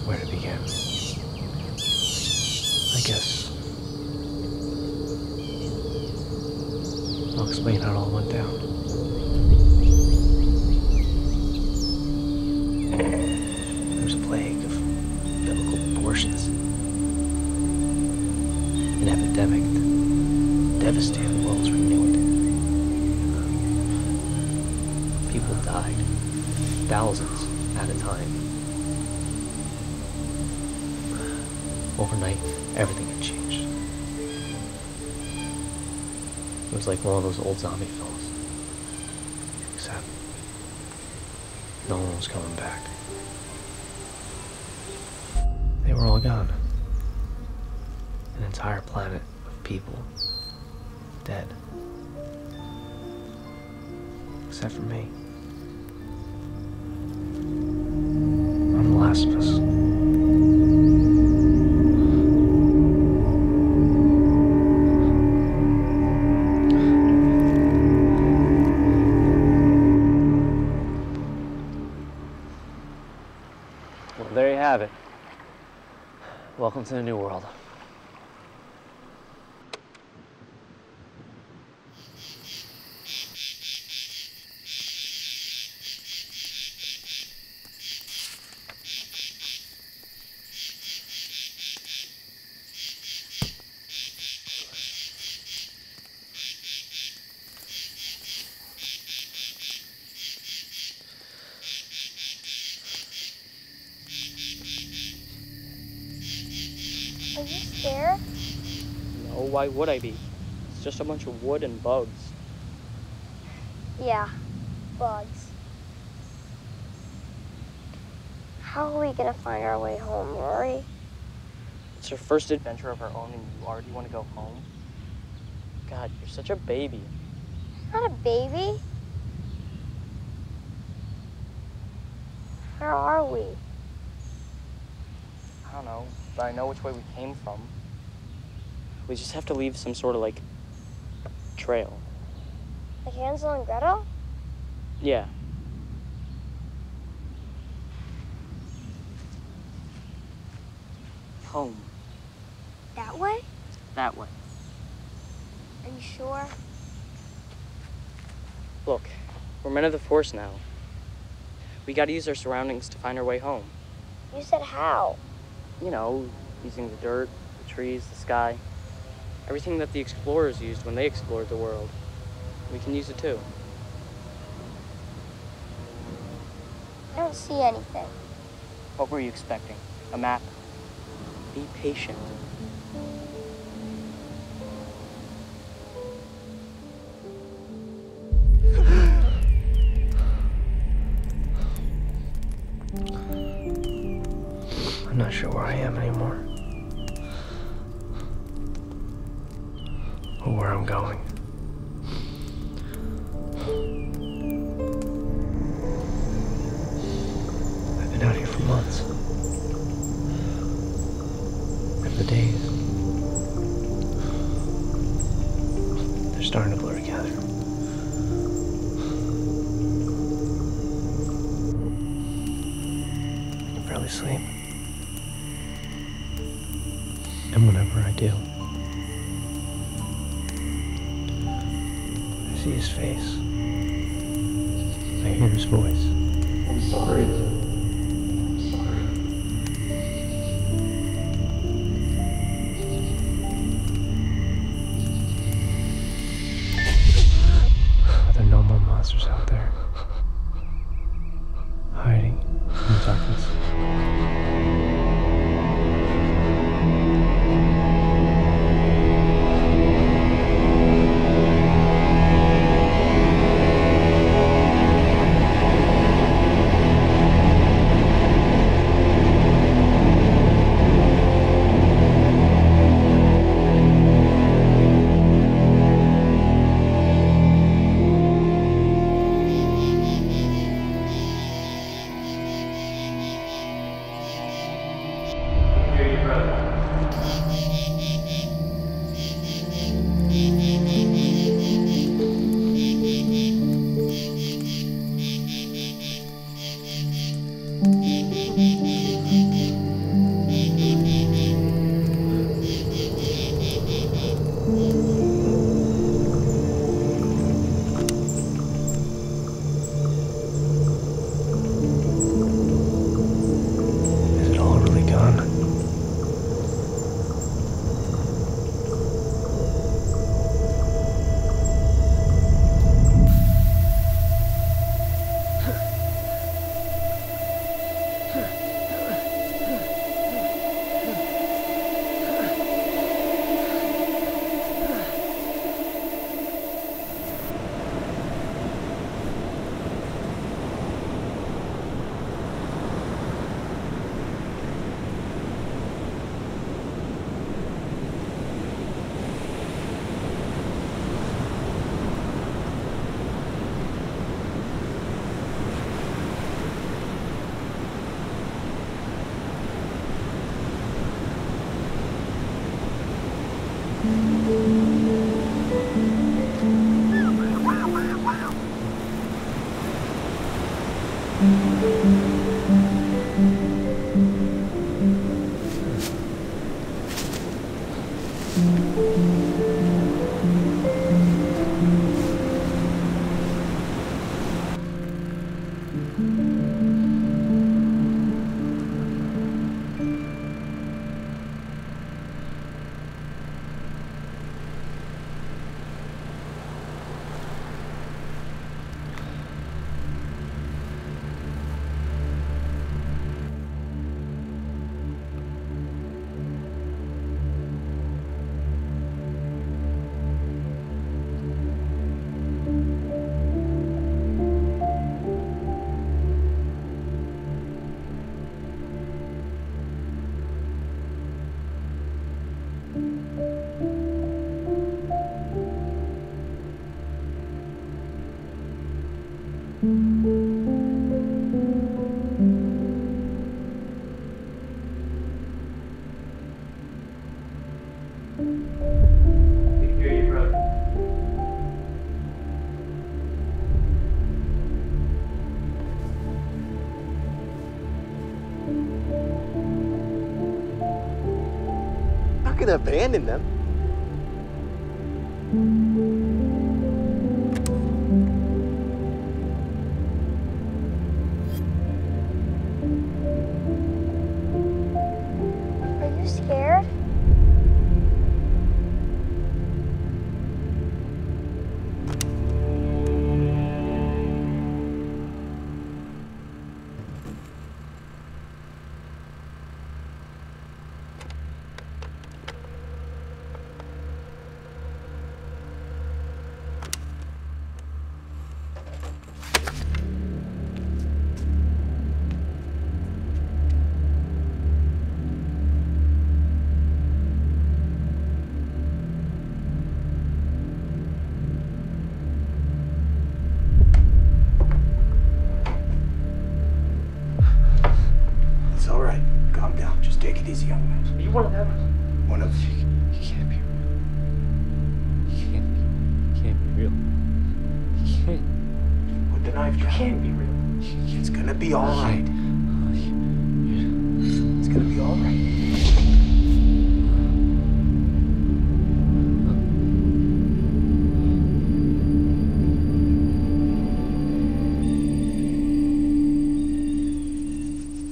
Where to begin? I guess I'll explain how it all went down. There was a plague of biblical abortions. An epidemic that devastated the world as we knew it. People died, thousands at a time. Overnight, everything had changed. It was like one of those old zombie films. Except, no one was coming back. They were all gone. An entire planet of people dead. Except for me. I'm the last of us. There you have it. Welcome to the new world. Are you scared? No, why would I be? It's just a bunch of wood and bugs. Yeah, bugs. How are we gonna find our way home, Rory? It's our first adventure of our own and you already want to go home? God, you're such a baby. I'm not a baby. Where are we? I don't know, but I know which way we came from. We just have to leave some sort of, like, trail. Like Hansel and Gretel? Yeah. Home. That way? That way. Are you sure? Look, we're men of the Force now. We gotta use our surroundings to find our way home. You said how? You know, using the dirt, the trees, the sky. Everything that the explorers used when they explored the world. We can use it too. I don't see anything. What were you expecting? A map? Be patient. I'm not sure where I am anymore. Or where I'm going. I've been out here for months. And the days, they're starting to blur together. I can barely sleep. And whenever I do, I see his face. I hear his voice. I'm sorry. Are there no more monsters out there? Hiding in the darkness. Is it all really gone? Not gonna abandon them. Are you scared? It's all right. Calm down. Just take it easy, young man. Are you one of them? One of You can't be real. You can't be real. You can't. Put the knife down. You can't be real. It's gonna be all right. It's gonna be all right.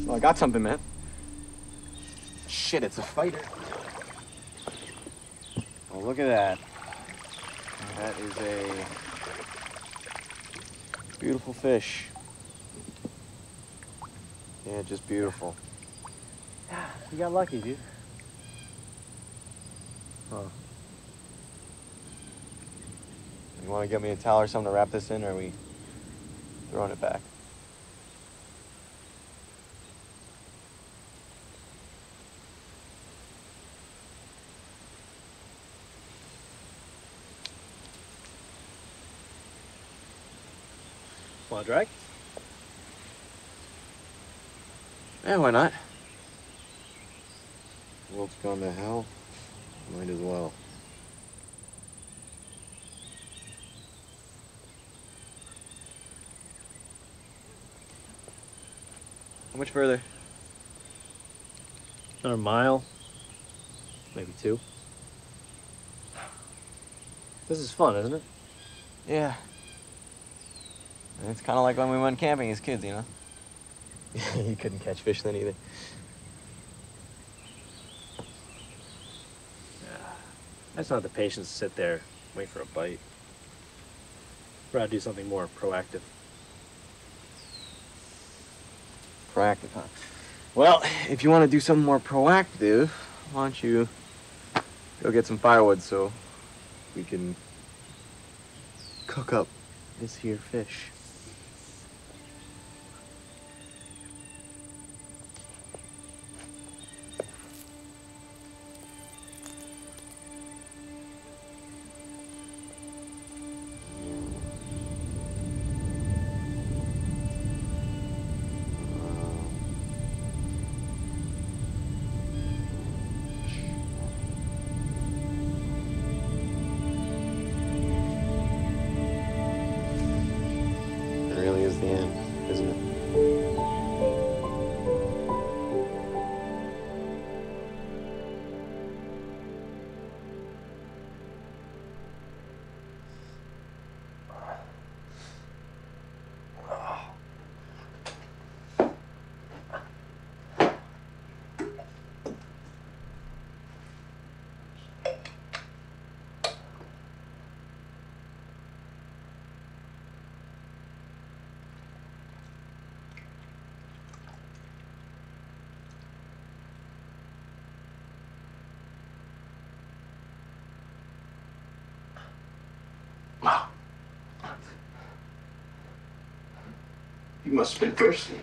Well, I got something, man. Shit, it's a fighter. Oh, look at that. That is a beautiful fish. Yeah, just beautiful. You got lucky, dude. Huh. You want to get me a towel or something to wrap this in, or are we throwing it back? Want a drag? Yeah, why not? World's gone to hell. Might as well. How much further? Another mile, maybe 2. This is fun, isn't it? Yeah. And it's kind of like when we went camping as kids, you know? You couldn't catch fish then either. I just don't have the patience to sit there, wait for a bite. I'd rather do something more proactive. Proactive, huh? Well, if you want to do something more proactive, why don't you go get some firewood so we can cook up this here fish. It really is the end, isn't it? Wow. You must have been thirsty.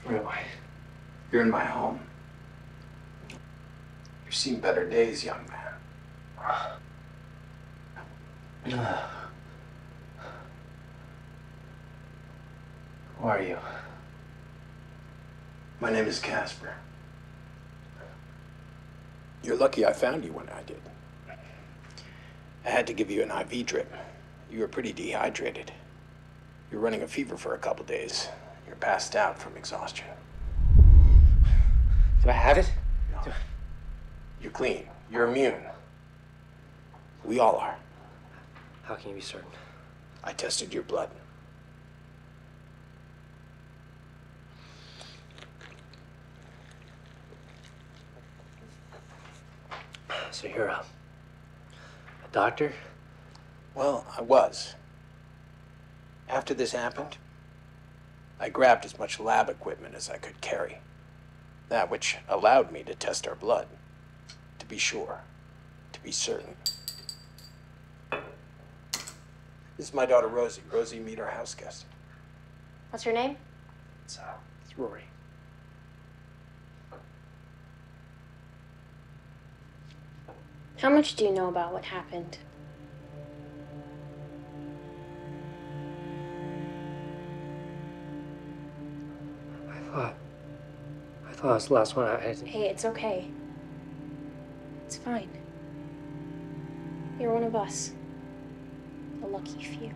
Where am I? You're in my home. You've seen better days, young man. Who are you? My name is Casper. You're lucky I found you when I did. I had to give you an IV drip. You were pretty dehydrated. You're running a fever for a couple days. You're passed out from exhaustion. Do I have it? No. You're clean. You're immune. We all are. How can you be certain? I tested your blood. So you're a doctor? Well, I was. After this happened, I grabbed as much lab equipment as I could carry. That which allowed me to test our blood. To be sure. To be certain. This is my daughter, Rosie. Rosie, meet our house guest. What's your name? It's Rory. How much do you know about what happened? I thought it was the last one. Hey, it's okay. It's fine. You're one of us. A lucky few.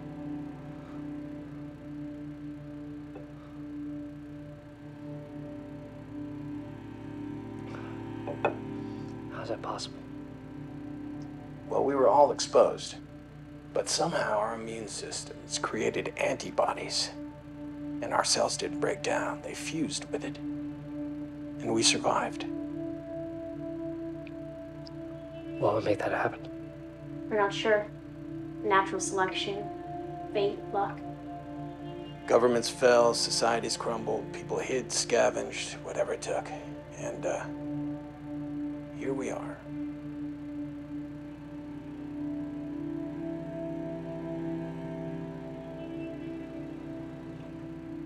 How's that possible? Well, we were all exposed. But somehow our immune systems created antibodies. And our cells didn't break down. They fused with it. And we survived. What would make that happen? We're not sure. Natural selection, fate, luck. Governments fell, societies crumbled, people hid, scavenged, whatever it took. And, here we are.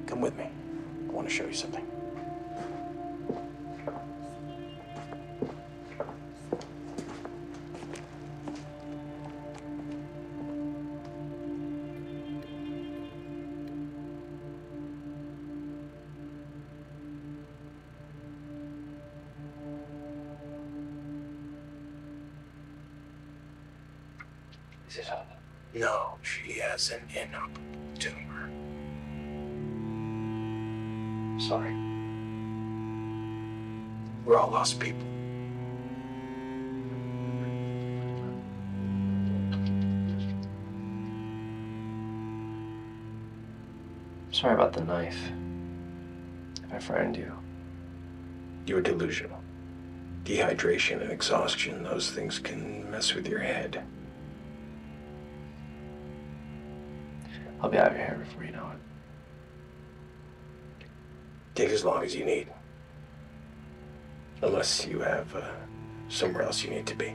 Come with me. I want to show you something. Is it No, she has an inoperable tumor. Sorry. We're all lost people. Sorry about the knife. If I frightened you. You were delusional. Dehydration and exhaustion, those things can mess with your head. I'll be out of your hair before you know it. Take as long as you need. Unless you have somewhere else you need to be.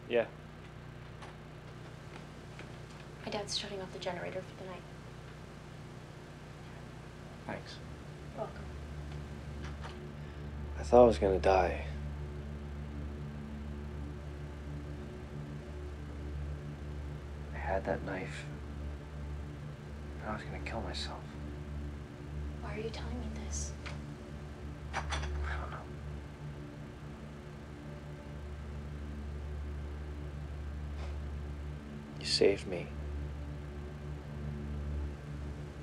Yeah. My dad's shutting off the generator for the night. Thanks. You're welcome. I thought I was gonna die. I had that knife. I was gonna kill myself. Why are you telling me this? I don't know. You saved me.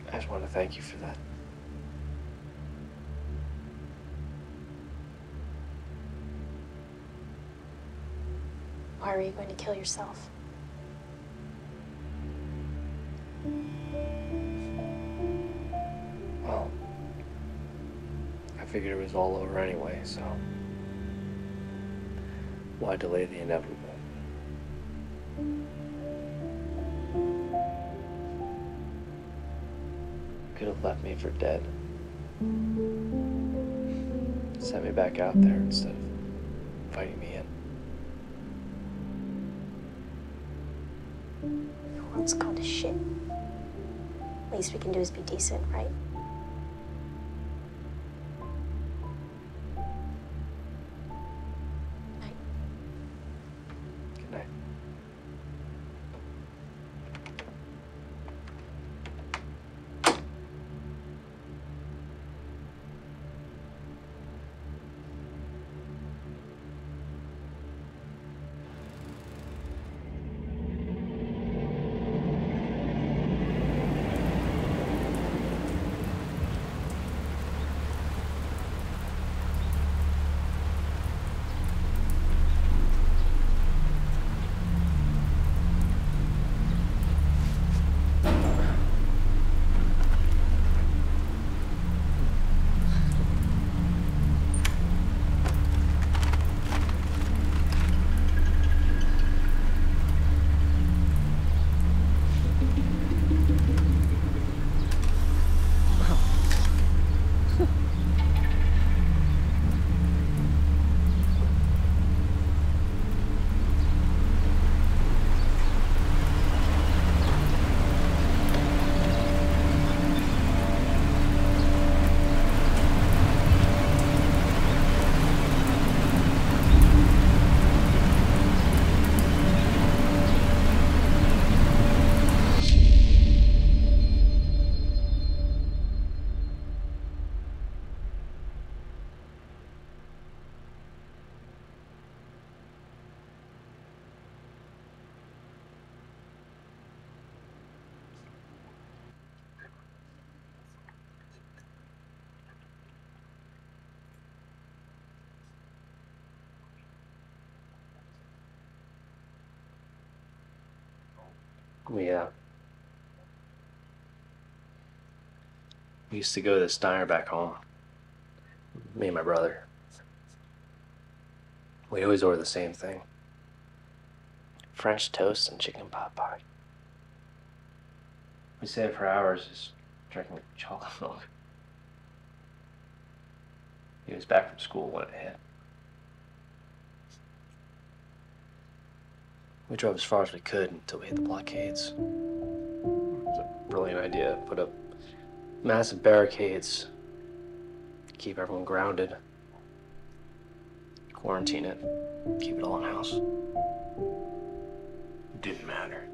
I just want to thank you for that. Why are you going to kill yourself? Well, I figured it was all over anyway, so why delay the inevitable? Could have left me for dead. Sent me back out there instead of fighting me in. The world's gone to shit. Least we can do is be decent, right? Night. Good night. We used to go to this diner back home. Me and my brother. We always order the same thing. French toast and chicken pot pie. We sat for hours just drinking chocolate milk. He was back from school when it hit. We drove as far as we could until we hit the blockades. It was a brilliant idea to put up Massive barricades. Keep everyone grounded. Quarantine it. Keep it all in house. Didn't matter.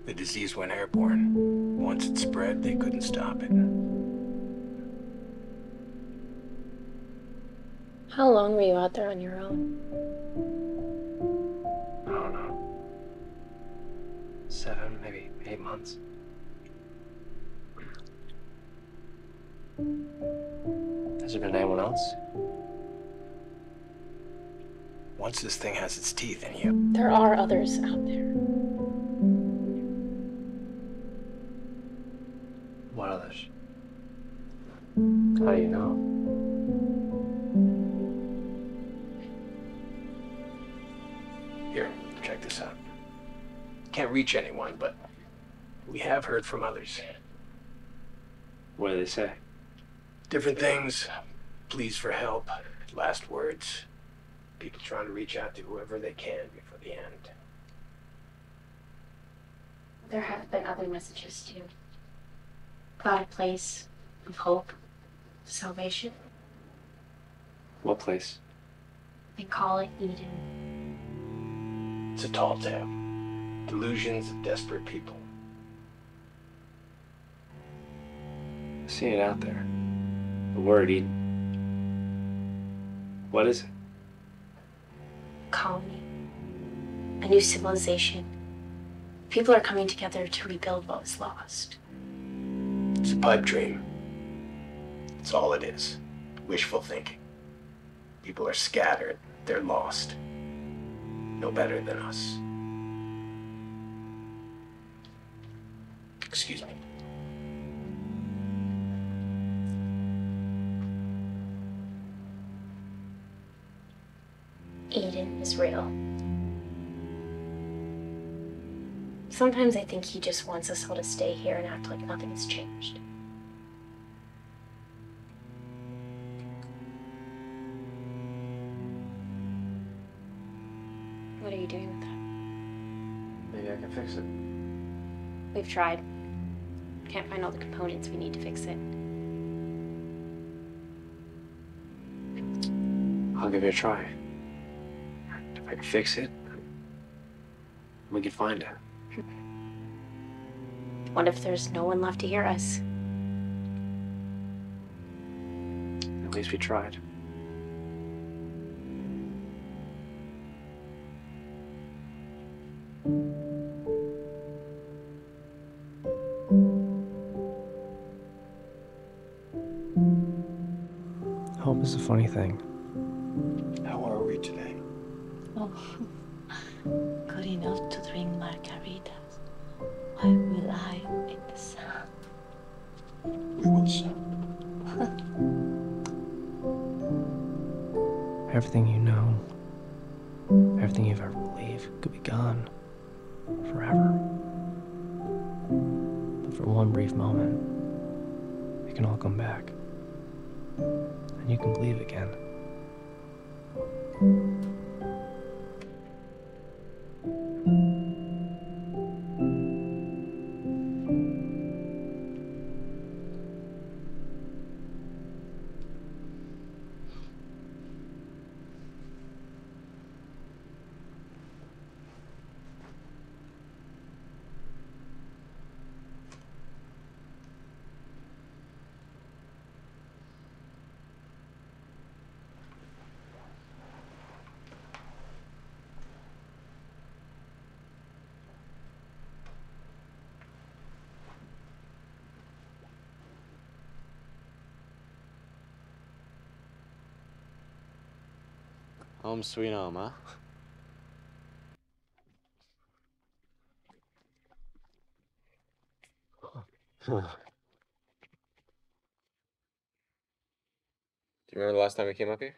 The disease went airborne. Once it spread, they couldn't stop it. How long were you out there on your own? I don't know. 7, maybe 8 months. Has there been anyone else? Once this thing has its teeth in you, There are others out there. What others? How do you know? here, check this out. Can't reach anyone, but we have heard from others. What do they say? Different things, pleas for help, last words. People trying to reach out to whoever they can before the end. There have been other messages too. About a place of hope, salvation. What place? They call it Eden. It's a tall tale. Delusions of desperate people. I see it out there. The word Eden. What is it? Colony. A new civilization. People are coming together to rebuild what was lost. It's a pipe dream. It's all it is. Wishful thinking. People are scattered. They're lost. No better than us. Excuse me. Eden is real. Sometimes I think he just wants us all to stay here and act like nothing has changed. What are you doing with that? Maybe I can fix it. We've tried. Can't find all the components we need to fix it. I'll give it a try. If I can fix it, we can find it. What if there's no one left to hear us? At least we tried. Hope is a funny thing. How are we today? Oh, good enough to drink margaritas. Why will I in the sun? We will soon. Everything you know, everything you've ever believed could be gone forever. But for one brief moment, it can all come back. And you can believe again. Home sweet home, huh? Do you remember the last time we came up here?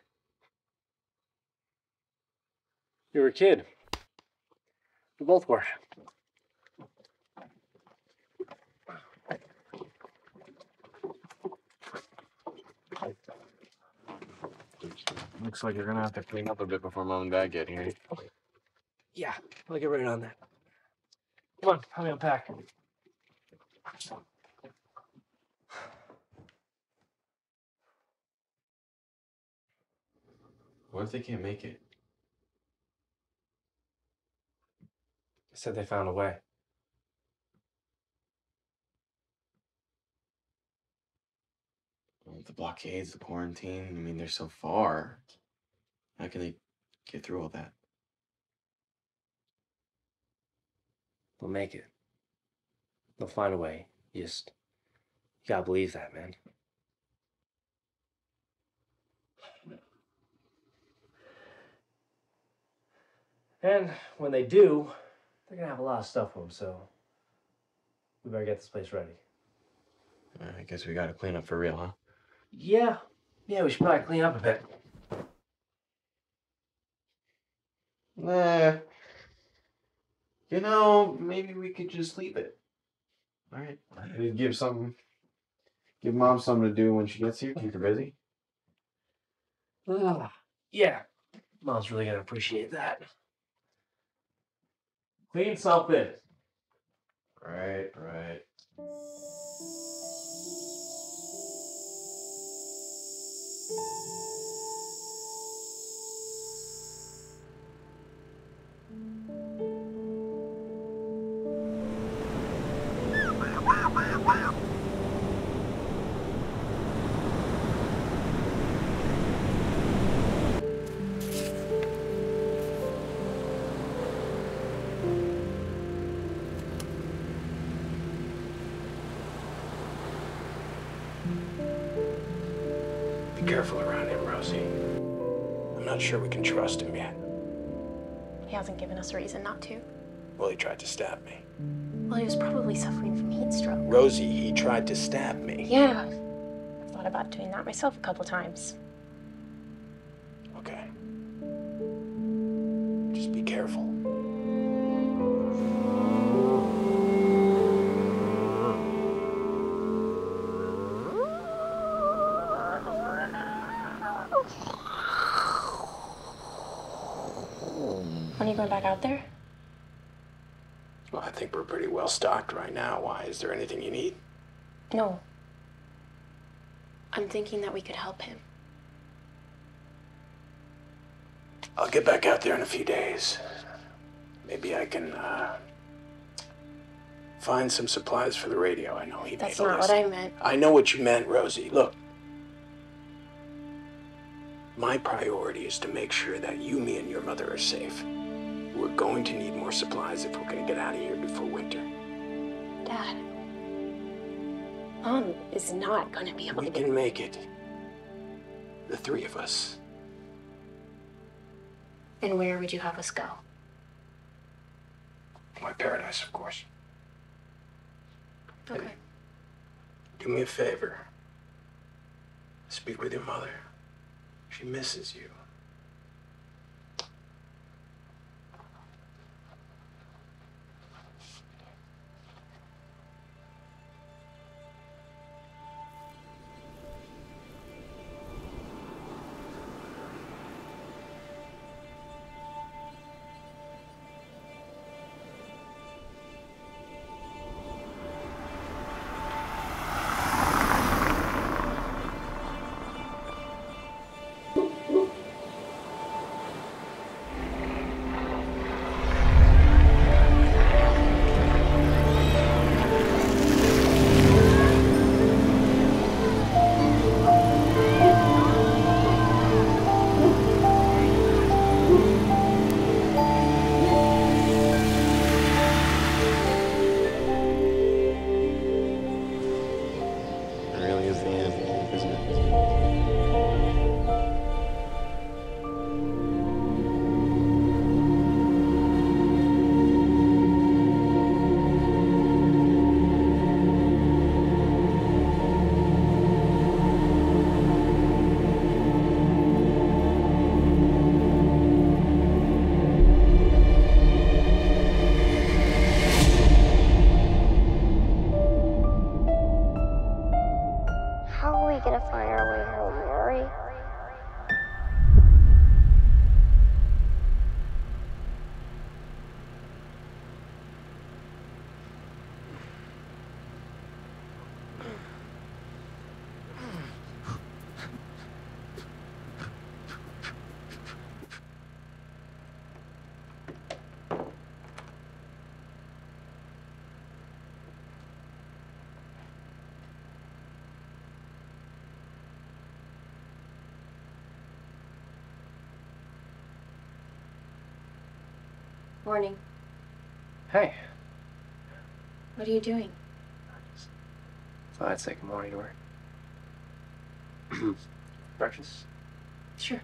You were a kid. We both were. Looks like you're gonna have to clean up a bit before Mom and Dad get here. Yeah, I'll get right on that. Come on, help me unpack. What if they can't make it? I said they found a way. Well, the blockades, the quarantine, I mean, they're so far. How can they get through all that? They'll make it. They'll find a way. You gotta believe that, man. And when they do, they're gonna have a lot of stuff with them, so we better get this place ready. I guess we gotta clean up for real, huh? Yeah, we should probably clean up a bit. Nah. You know, maybe we could just leave it. All right. Give Mom something to do when she gets here. Keep her busy. Yeah, Mom's really gonna appreciate that. Clean something. Right. Be careful around him, Rosie. I'm not sure we can trust him yet. He hasn't given us a reason not to. Well, he tried to stab me. Well, he was probably suffering from heat stroke. Rosie, he tried to stab me. Yeah. I've thought about doing that myself a couple times. Okay. Just be careful. When are you going back out there? Well, I think we're pretty well stocked right now. Why? Is there anything you need? No. I'm thinking that we could help him. I'll get back out there in a few days. Maybe I can, find some supplies for the radio. I know he made a list. That's not what I meant. I know what you meant, Rosie. Look. My priority is to make sure that you, me, and your mother are safe. We're going to need more supplies if we're going to get out of here before winter. Dad. Mom is not going to be able We to get... can make it. The three of us. And where would you have us go? My paradise, of course. Okay. Do me a favor. Speak with your mother. She misses you. Morning. Hey. What are you doing? Thought I'd say good morning to her. Breakfast? Sure.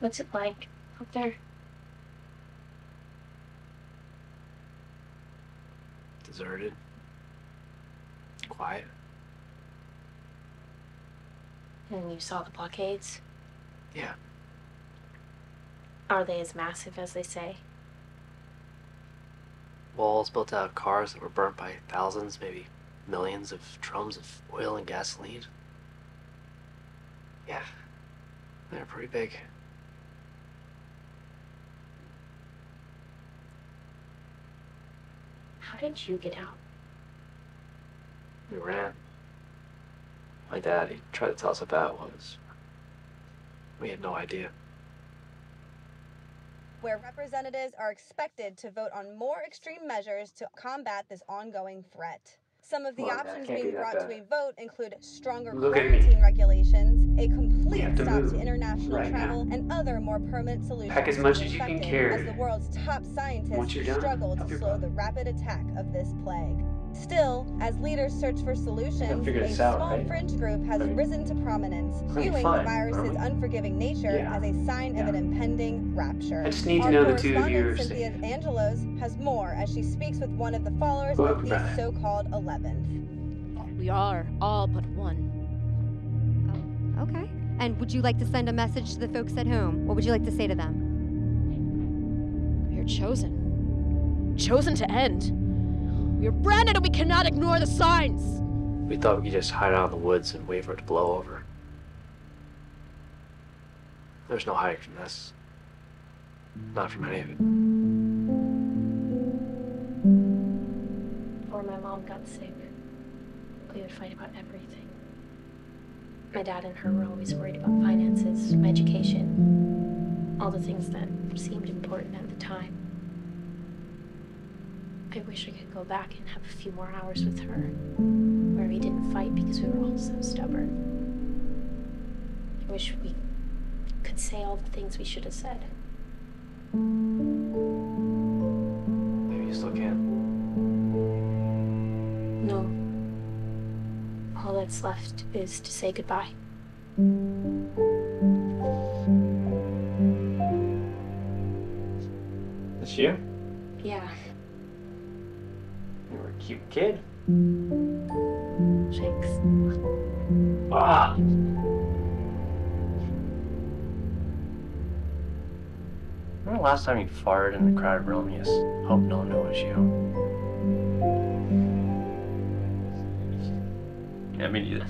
What's it like up there? Deserted. Quiet. And you saw the blockades? Yeah. Are they as massive as they say? Walls built out of cars that were burnt by thousands, maybe millions of drums of oil and gasoline. Yeah. They're pretty big. How did you get out? We ran. My dad, he tried to tell us how bad it was. We had no idea. Where representatives are expected to vote on more extreme measures to combat this ongoing threat. Some of the Come on, options Dad, can't being be that brought to bad. a vote include stronger Look at me. quarantine regulations, a complete have to stop move to international right travel, and other more permanent solutions Pack as to much the as you can infected carry. as the world's top Once scientists you're done, struggle help to your slow brother. the rapid attack of this plague. Still, as leaders search for solutions, figure a this out, small right? fringe group has Okay. risen to prominence, Okay, viewing fine, the virus's aren't we? unforgiving nature Yeah. as a sign of an impending rapture. I just need to Our know the two of you correspondent are Cynthia safe. Angelos has more as she speaks with one of the followers Go of up, the brother. so-called 11th. We are all but one. Oh, okay. And would you like to send a message to the folks at home? What would you like to say to them? We are chosen. Chosen to end. We are branded and we cannot ignore the signs. We thought we could just hide out in the woods and wait for it to blow over. There's no hiding from this. Not from any of it. Before my mom got sick, we would fight about everything. My dad and her were always worried about finances, my education, all the things that seemed important at the time. I wish I could go back and have a few more hours with her, where we didn't fight because we were all so stubborn. I wish we could say all the things we should have said. Maybe you still can. No. All that's left is to say goodbye. It's you? Yeah. You were a cute kid. Thanks. Ah! Remember the last time you farted in a crowded room and you just hope no one knew it was you? Yeah, me neither.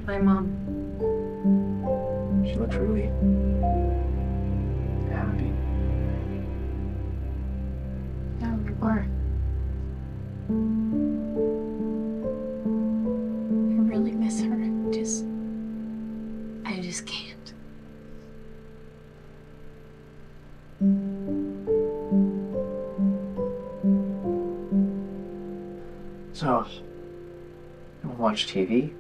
My mom. She looked really happy. Yeah, we were. I really miss her. I just can't. So, you wanna watch TV?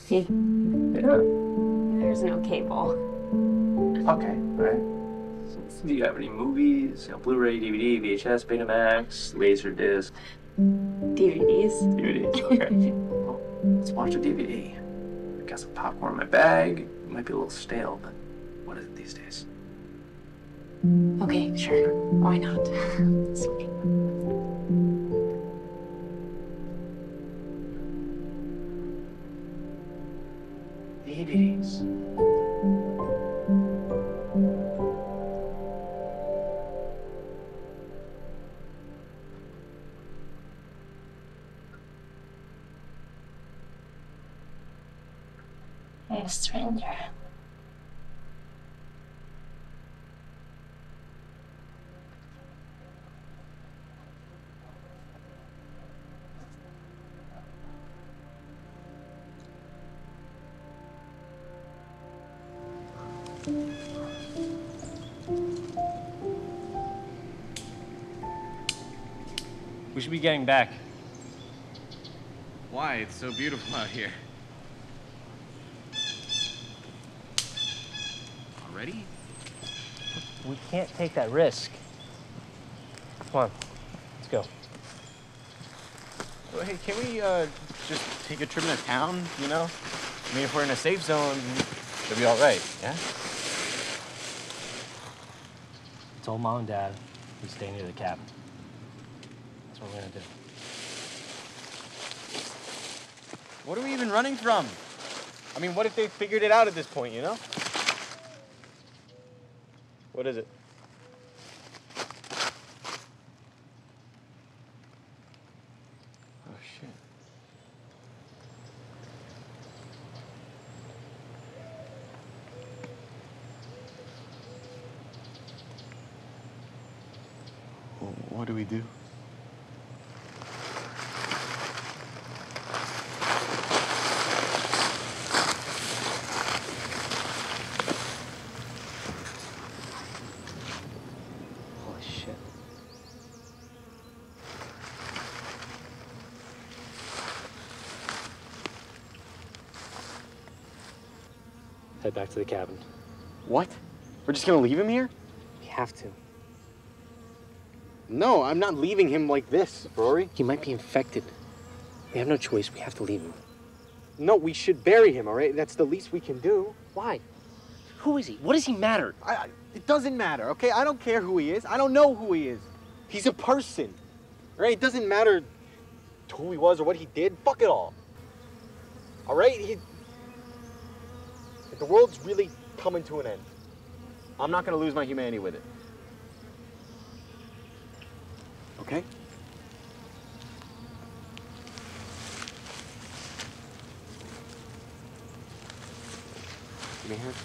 Yeah. Yeah. There's no cable. Okay, alright. Do you have any movies? You know, Blu-ray, DVD, VHS, Betamax, Laserdisc? DVDs. DVDs, okay. Well, let's watch a DVD. I got some popcorn in my bag. It might be a little stale, but what is it these days? Okay, sure. Why not? It's okay. babies. Hey, stranger. We should be getting back. Why? It's so beautiful out here. Already? We can't take that risk. Come on, let's go. Well, hey, can we just take a trip into town, you know? I mean, if we're in a safe zone, it'll be all right, yeah? I told Mom and Dad we'd stay near the cabin. That's what we're gonna do. What are we even running from? I mean, what if they figured it out at this point, you know? What is it? Oh, shit. Well, what do we do? Holy shit. Head back to the cabin. What? We're just gonna leave him here? We have to. No, I'm not leaving him like this, Rory. He might be infected. We have no choice. We have to leave him. No, we should bury him, all right? That's the least we can do. Why? Who is he? What does he matter? It doesn't matter, okay? I don't care who he is. I don't know who he is. He's a person, right? It doesn't matter who he was or what he did. Fuck it all. All right? The world's really coming to an end. I'm not gonna lose my humanity with it. Okay? Give me a hand.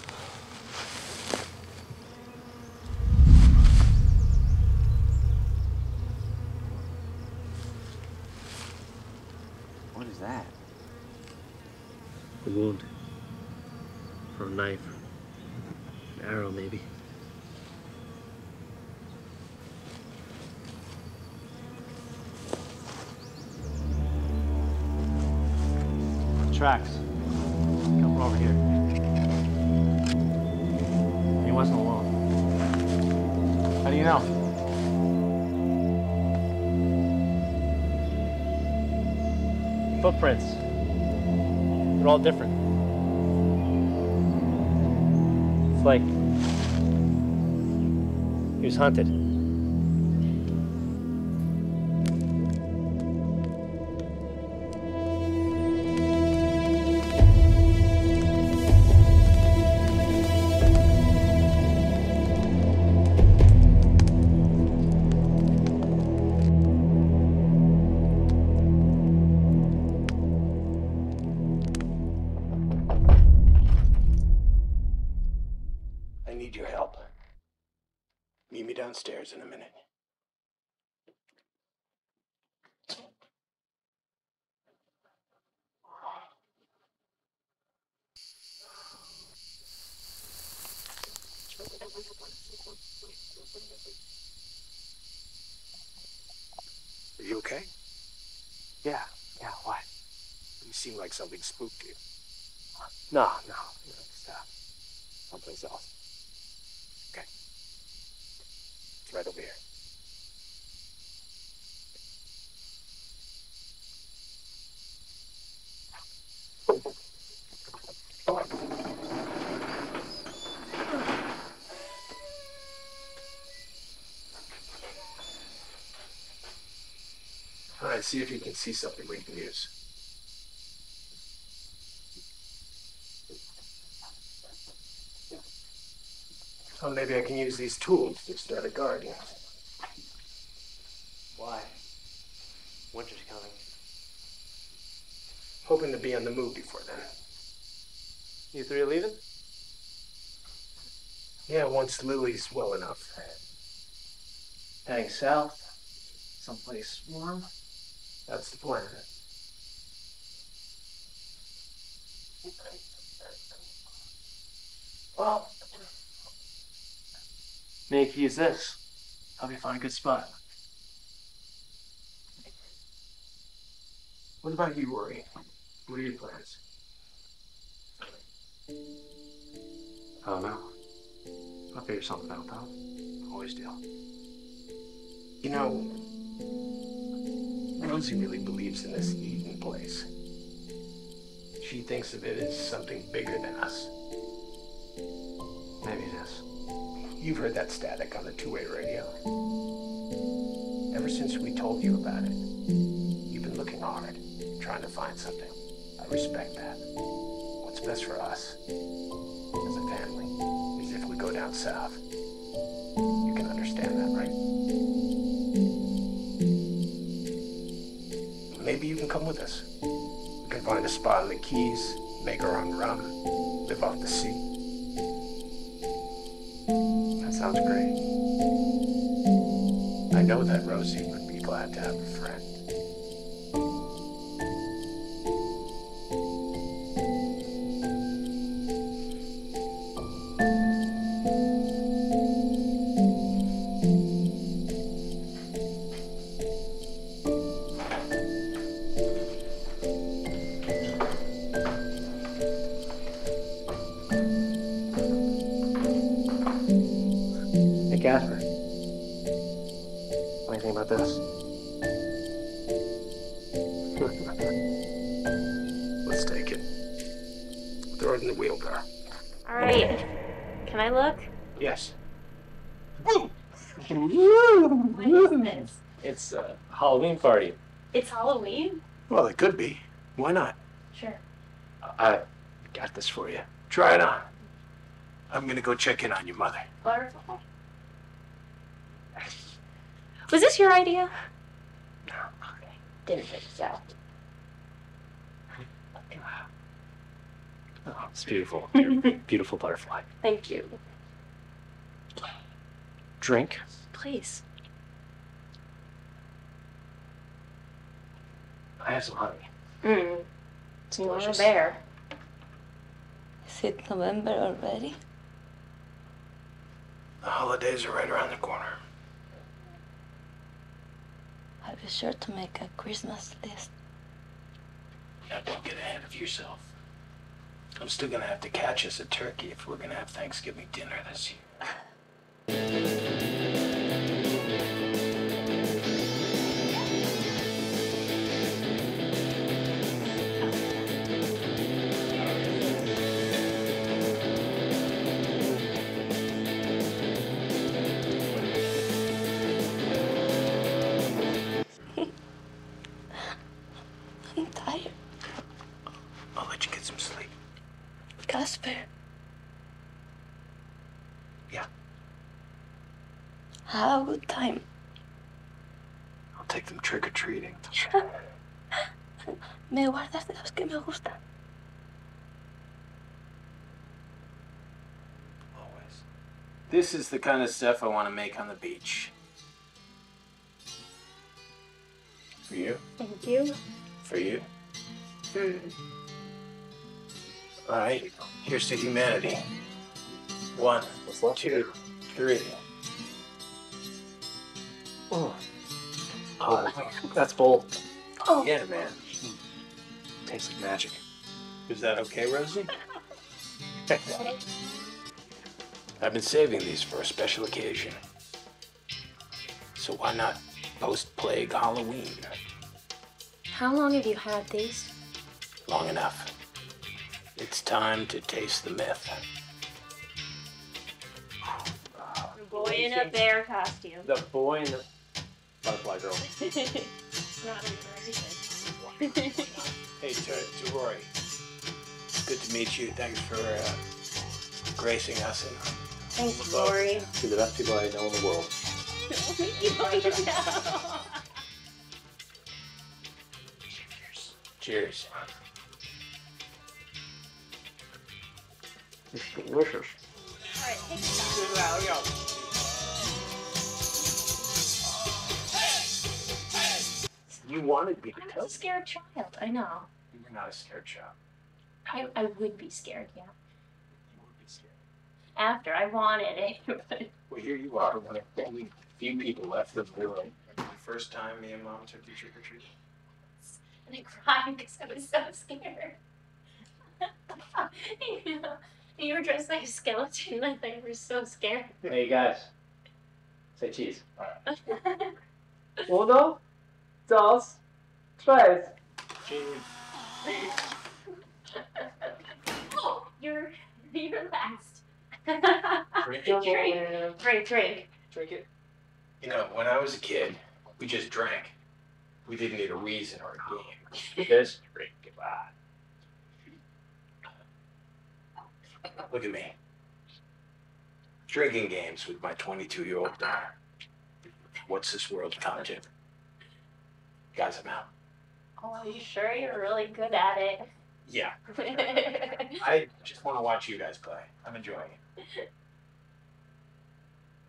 What is that? A wound. From a knife. An arrow, maybe. Tracks. Come over here. He wasn't alone. How do you know? Footprints. They're all different. It's like he was hunted. I need your help. Meet me downstairs in a minute. Are you okay? Yeah, why? You seem like something spooked you. No, just someplace else. Okay. It's right over here. All right, see if you can see something we can use. Well, maybe I can use these tools to start a garden. Why? Winter's coming. Hoping to be on the move before then. You three leaving? Yeah, once Lily's well enough. Heading south. Someplace warm. That's the plan. Well, make use this. Help you find a good spot. What about you, Rory? What are your plans? I don't know. I'll figure something out, pal. Always do. You know, Rosie really believes in this Eden place. She thinks of it as something bigger than us. Maybe it is. You've heard that static on the two-way radio. Ever since we told you about it, you've been looking hard, trying to find something. I respect that. What's best for us, as a family, is if we go down south. You can understand that, right? Maybe you can come with us. We can find a spot in the Keys, make our own rum, live off the sea. That sounds great. I know that Rosie would be glad to have a friend. Casper. What do you think about this? Let's take it. Throw it in the wheelbarrow. All right. Can I look? Yes. What is this? It's a Halloween party. It's Halloween? Well, it could be. Why not? Sure. I got this for you. Try it on. I'm gonna go check in on your mother. Butterfly? Was this your idea? No. Okay. Didn't think so. Oh, it's beautiful. Beautiful butterfly. Thank you. Drink. Please. I have some honey. It's you want a delicious. bear. Is it November already? The holidays are right around the corner. I'll be sure to make a Christmas list. Now, don't get ahead of yourself. I'm still gonna have to catch us a turkey if we're gonna have Thanksgiving dinner this year. I'm tired. I'll let you get some sleep. Casper, Yeah, have a good time. I'll take them trick-or-treating. Me guardas de los que me gustan. Always. This is the kind of stuff I want to make on the beach. For you? Thank you. For you? All right, here's to humanity. 1, 2, 3. Oh, that's bold. Oh. Yeah, man. Tastes like magic. Is that okay, Rosie? I've been saving these for a special occasion. So why not post-plague Halloween? How long have you had these? Long enough. It's time to taste the myth. The boy in a bear costume. The boy and the butterfly girl. It's not even Hey, to Rory. Good to meet you. Thanks for gracing us and Thanks, Rory. To the best people I know in the world. Cheers. It's delicious. Alright, take a shot. You wanted me to I tell was a scared child, I know. you were not a scared child. I would be scared, yeah. You would be scared. After I wanted it, but Well, here you are, one of the only few people left in the world. The first time me and Mom took you trick or treating. and I cried because I was so scared. you know, you were dressed like a skeleton, and I thought you were so scared. Hey guys, say cheese. Uno, dos, tres. Cheers. Oh, you're last. Drink Drink. Drink it. You know, when I was a kid, we just drank. We didn't need a reason or a game. This. Drink it. Look at me. Drinking games with my 22-year-old daughter. What's this world come to? Guys, I'm out. Oh, are you sure you're really good at it? Yeah. I just want to watch you guys play. I'm enjoying it.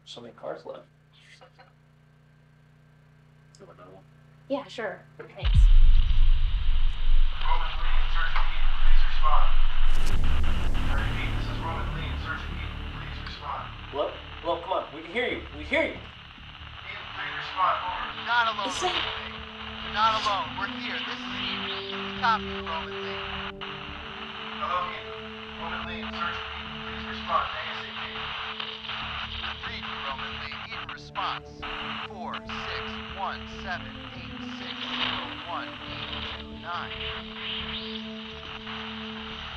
So many cards left. Yeah, sure. Thanks. Roman Lee in search of Eden. Please respond. I repeat, this is Roman Lee in search of Eden. Please respond. Hello? Hello, come on. We can hear you. We hear you. Eden, please respond. Over. Not alone, Roman Lee. You're not alone. We're here. This is Eden. Copy, Roman Lee. Hello, Eden. Roman Lee in search of Eden. Please respond ASAP. Read you, Roman Lee. Eden response. 46178601829.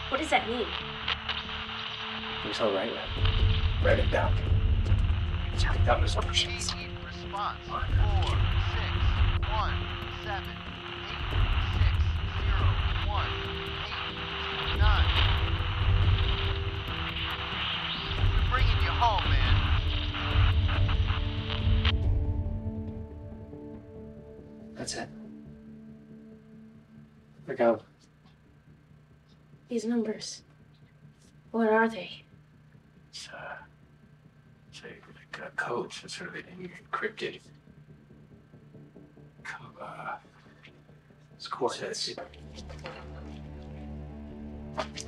What does that mean? You sound right, man. Write it down. Write down this option. Eden response. 46178601829. We're bringing you home, man. That's it. We're going. These numbers. What are they? It's like codes. It's sort of encrypted. It's coordinates.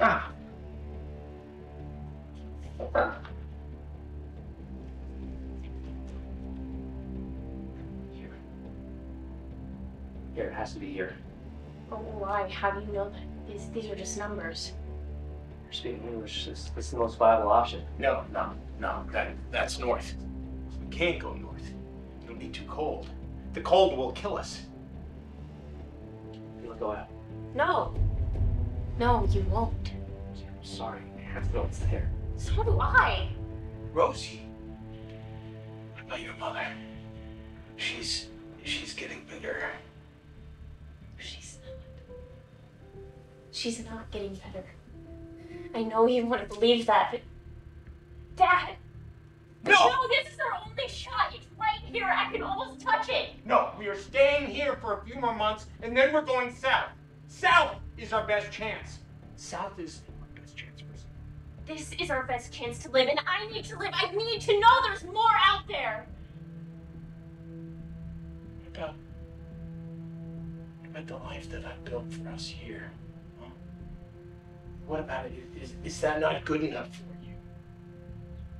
Ah. Here, it has to be here. Oh, why? How do you know that? These are just numbers. You're speaking English. It's the most viable option. No. That's north. We can't go north. It'll be too cold. The cold will kill us. You'll go out. No. No, you won't. I'm sorry. I have to know it's there. So do I. Rosie. What about your mother? She's getting bigger. She's not getting better. I know you want to believe that, but... Dad! No! No, this is our only shot. It's right here. I can almost touch it. No, we are staying here for a few more months, and then we're going south. South is our best chance. South is our best chance for us. This is our best chance to live, and I need to live. I need to know there's more out there. What about the life that I built for us here? Huh? What about it? Is that not good enough for you?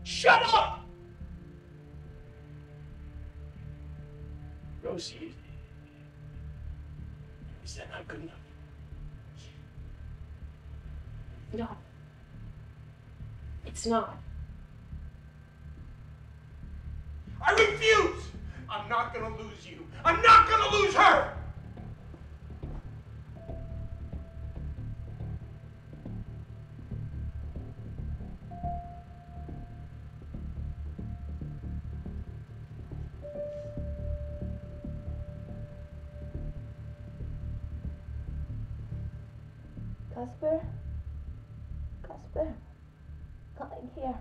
Shut up! Rosie, is that not good enough? No. It's not. I refuse! I'm not gonna lose you. I'm not gonna lose her! Casper, coming here.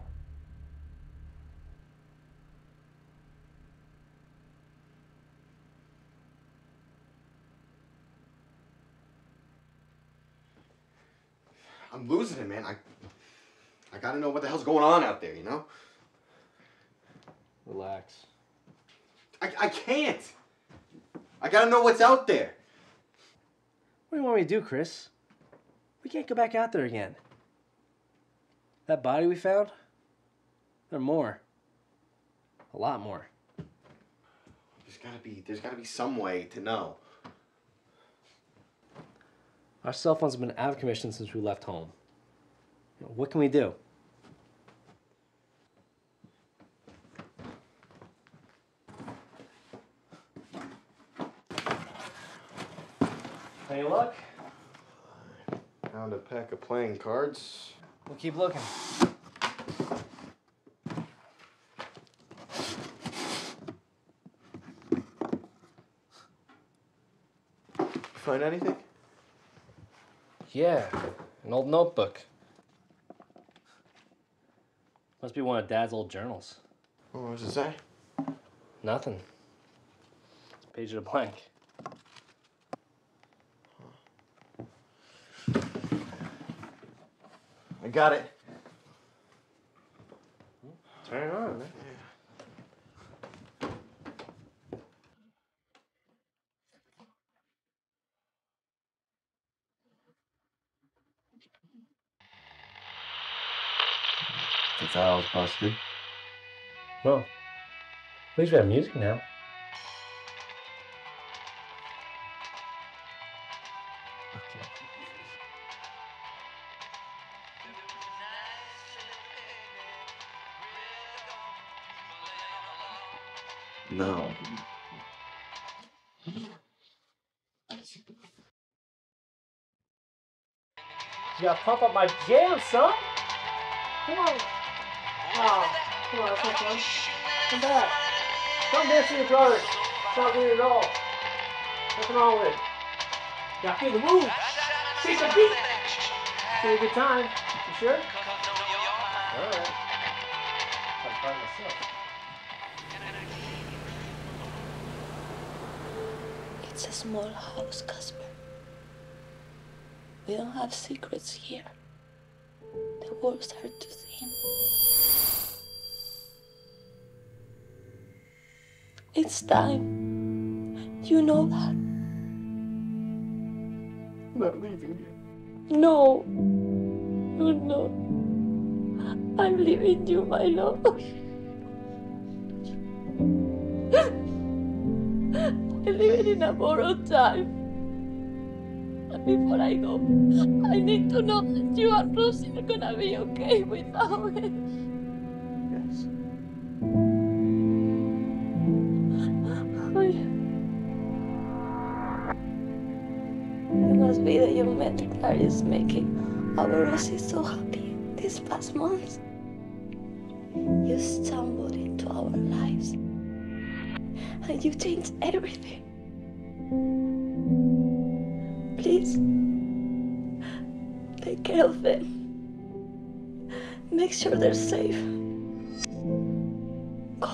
I'm losing it, man. I gotta know what the hell's going on out there, you know? Relax. I can't. I gotta know what's out there. What do you want me to do, Chris? We can't go back out there again. That body we found? There are more. A lot more. There's gotta be some way to know. Our cell phones have been out of commission since we left home. What can we do? Any luck? Found a pack of playing cards. We'll keep looking. Find anything? Yeah, an old notebook. Must be one of Dad's old journals. What does it say? Nothing. Page of blank. I got it. Turn it on, man. The dial's busted. Well, at least we have music now. No. You gotta pump up my jam, son! Come on! Oh, come on, come on. Come back. Come dance with your brother. It's not weird at all. Nothing wrong with it. You gotta feel the move. Shake the beat. It's a good time. You sure? Alright. I'll try myself. It's a small house, Casper. We don't have secrets here. The walls are too thin. It's time. You know that. I'm not leaving you. No. You're not. I'm leaving you, my love. I'm living in a borrowed time. And before I go, I need to know that you and Rosie are gonna be okay without it. Yes. It must be the young man that is making our Rosie so happy these past months. You stumbled into our lives. And you changed everything. Please, take care of them. Make sure they're safe. Go.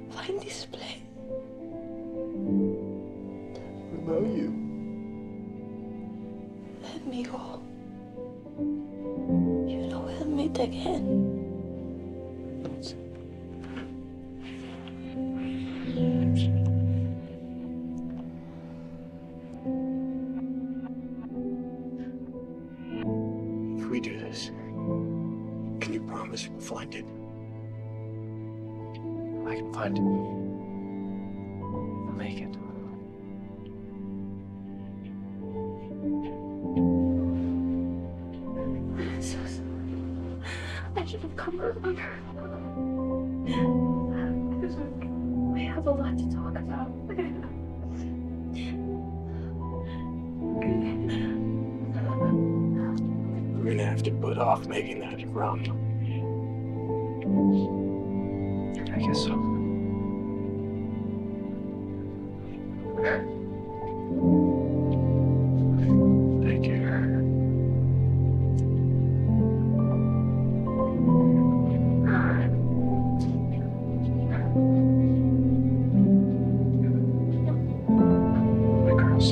Find this place. Without you. Let me go. You know we'll meet again. If we do this, can you promise we'll find it? I can find it. I'll make it. I'm so sorry. I should have come earlier. We have a lot to talk about. We're gonna have to put off making that rum. I guess so. Take care. My girls.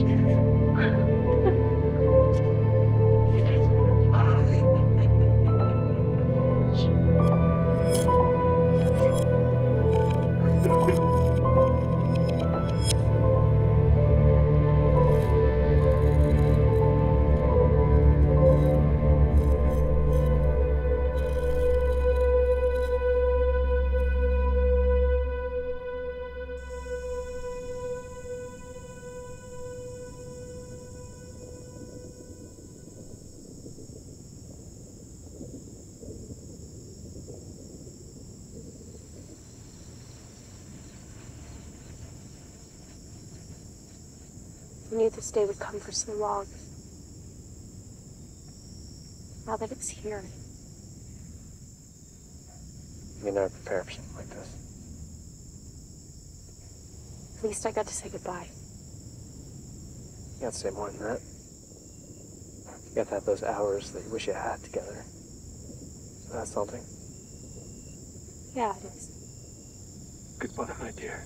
I knew this day would come for so long. Now that it's here. You never prepare for something like this. At least I got to say goodbye. You got to say more than that. You got to have those hours that you wish you had together. So that's something. Yeah, it is. Goodbye, my dear.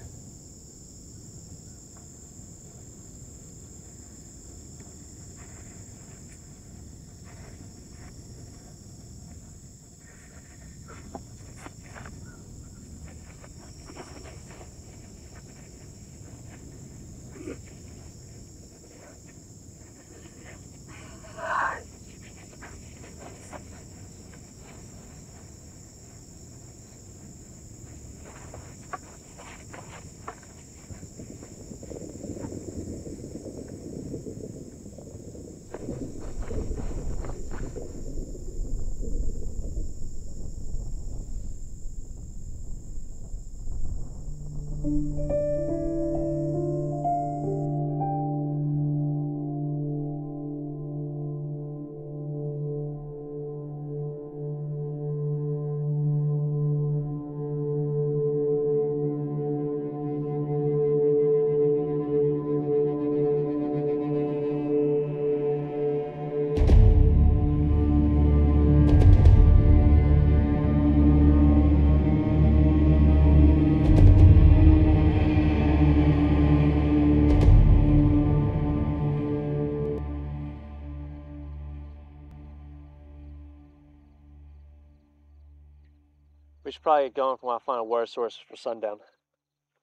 We should probably get going if we want to find a water source for sundown.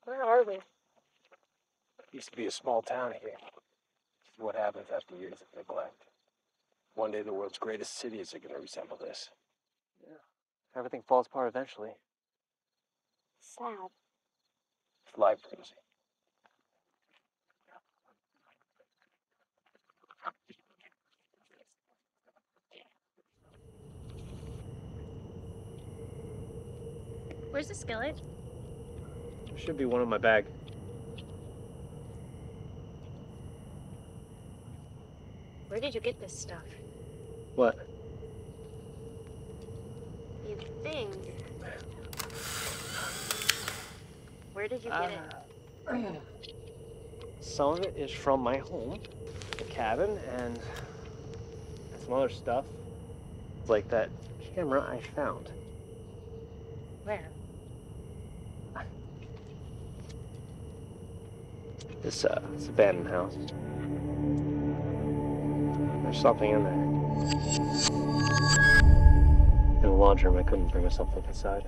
Where are we? Used to be a small town here. This is what happens after years of neglect. One day the world's greatest cities are going to resemble this. Yeah. Everything falls apart eventually. Sad. It's life, Rosie. Where's the skillet? There should be one in my bag. Where did you get this stuff? What? You thing. Where did you get it? Some of it is from my home, the cabin, and some other stuff. Like that camera I found. Where? This abandoned house. There's something in there. In the laundry room, I couldn't bring myself to look inside.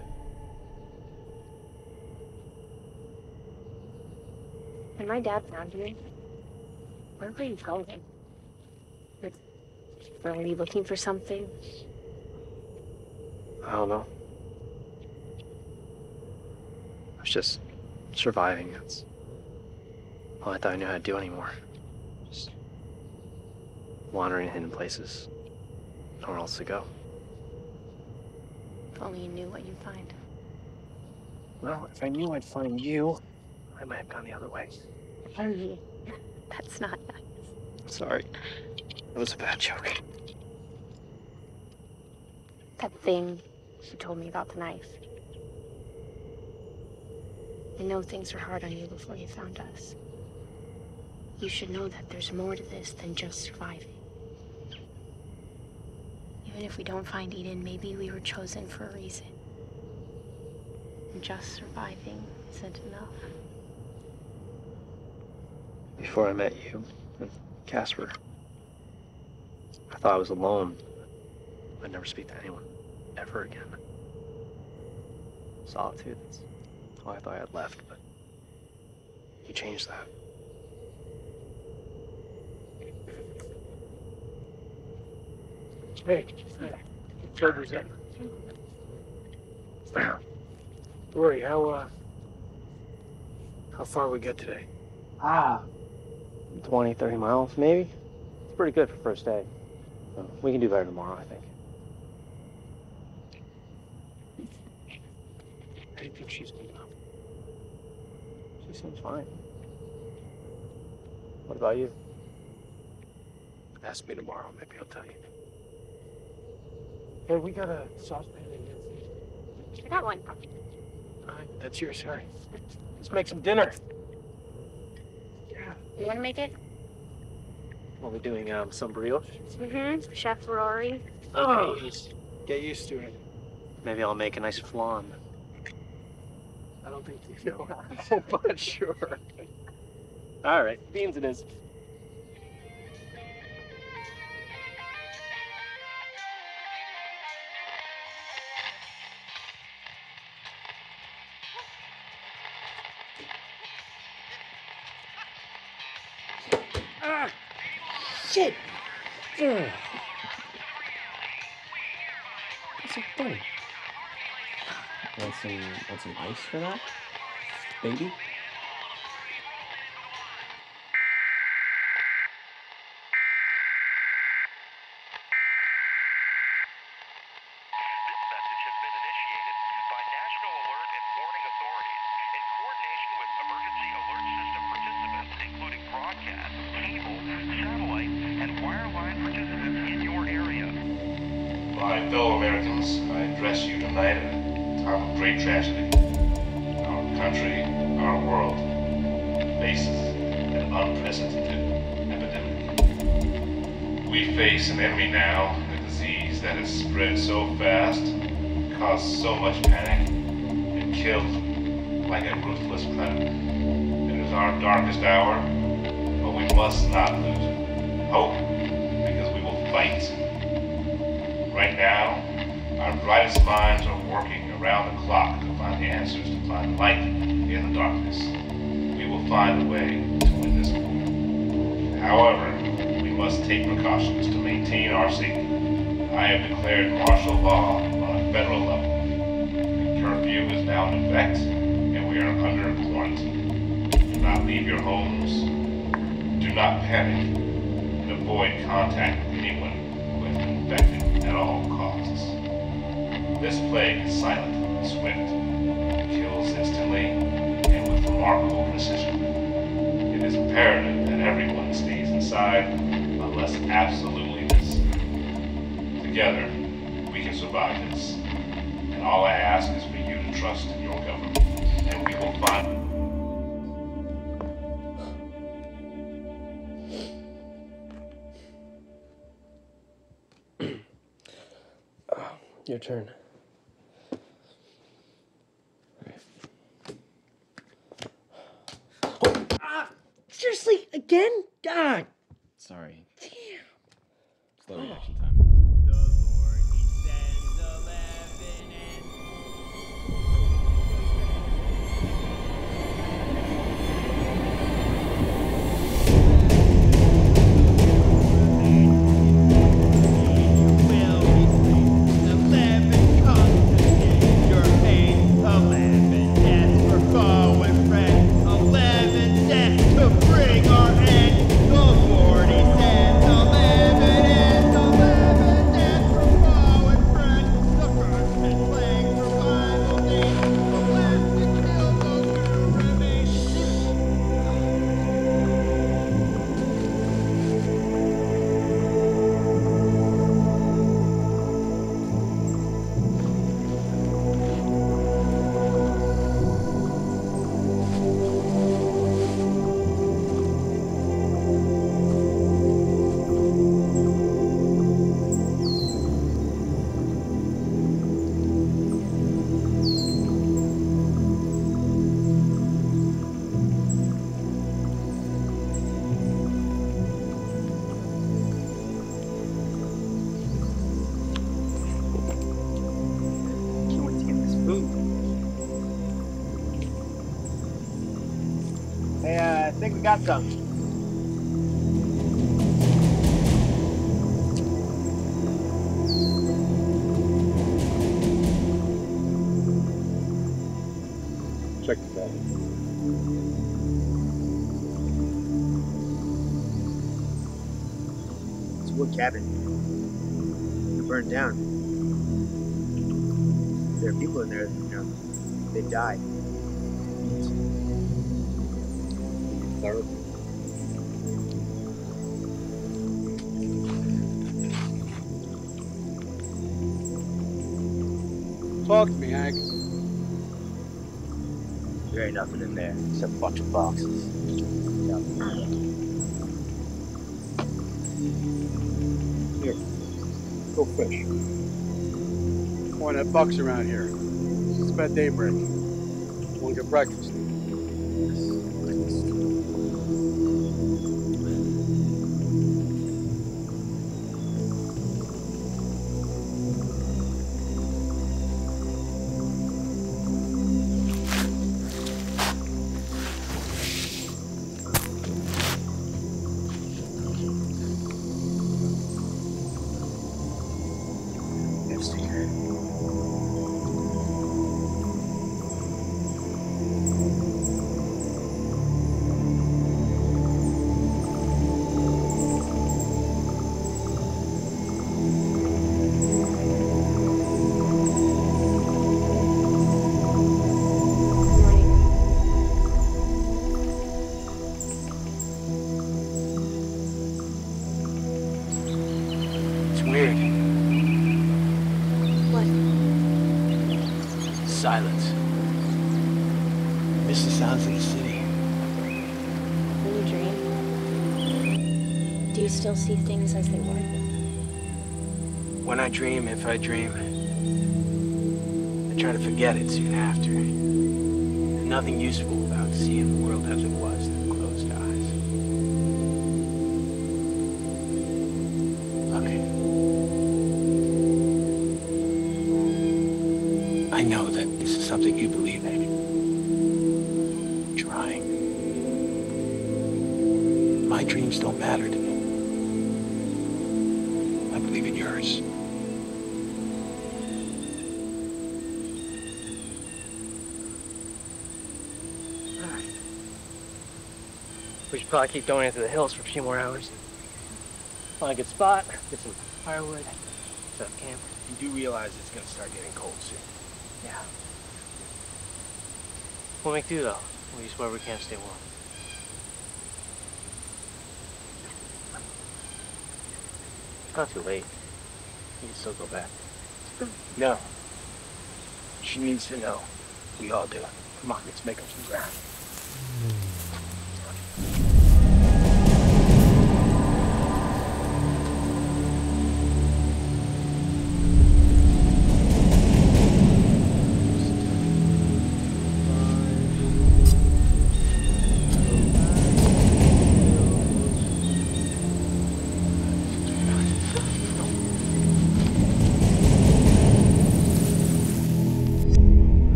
When my dad found you, where were you going? Were you looking for something? I don't know. I was just surviving. That's all I thought I knew how to do anymore. Just wandering in hidden places. Nowhere else to go. If only you knew what you'd find. Well, if I knew I'd find you, I might have gone the other way. Hey, that's not nice. Sorry. That was a bad joke. That thing you told me about the knife. I know things were hard on you before you found us. You should know that there's more to this than just surviving. Even if we don't find Eden, maybe we were chosen for a reason. And just surviving isn't enough. Before I met you and Casper, I thought I was alone. I'd never speak to anyone, ever again. Solitude, that's all I thought I had left, but you changed that. Hey, Trevor's in. Rory, how far we get today? 20, 30 miles, maybe? It's pretty good for first day. We can do better tomorrow, I think. How do you think she's doing? She seems fine. What about you? Ask me tomorrow, maybe I'll tell you. Hey, we got a saucepan in here. I got one. All right, that's yours, sorry. Let's make some dinner. Yeah. You want to make it? What are we doing? Some brioche? Mm-hmm. Chef Rory. Oh, get used to it. Maybe I'll make a nice flan. I don't think you know how, but sure. All right, beans it is. Ah, shit! Ugh. That's so funny. Want some ice for that, baby? My fellow Americans, I address you tonight at a time of great tragedy. Our country, our world, faces an unprecedented epidemic. We face an enemy now, a disease that has spread so fast, caused so much panic, and killed like a ruthless predator. It is our darkest hour, but we must not lose hope, because we will fight. Right now, our brightest minds are working around the clock to find the answers, to find light in the darkness. We will find a way to win this war. However, we must take precautions to maintain our safety. I have declared martial law on a federal level. The curfew is now in effect, and we are under quarantine. Do not leave your homes. Do not panic, and avoid contact with anyone who has been infected at all costs. This plague is silent and swift. It kills instantly and with remarkable precision. It is imperative that everyone stays inside unless absolutely necessary. Together, we can survive this. And all I ask is for you to trust in your government. And we will find... Your turn. Oh, seriously? Again? God. Sorry. Damn. Slow reaction time. I think we got some. Check this out. It's a wood cabin. It burned down. There are people in there, you know, they died. Talk to me, Hank. There ain't nothing in there except a bunch of boxes. Here, go fish. Why that buck's around here? It's about daybreak. Want to get breakfast? Silence. Miss the sounds of the city. When you dream, do you still see things as they were? When I dream, if I dream, I try to forget it soon after. There's nothing useful about seeing the world as it was through closed eyes. Look. I know that this is something you believe in. Trying. My dreams don't matter to me. I believe in yours. All right. We should probably keep going into the hills for a few more hours. Find a good spot, get some firewood, set up camp. You do realize it's gonna start getting cold soon. Yeah. We'll make do, though. We'll use wherever we can to stay warm. It's not too late. You can still go back. No. She needs to know. We all do. Come on, let's make up some ground.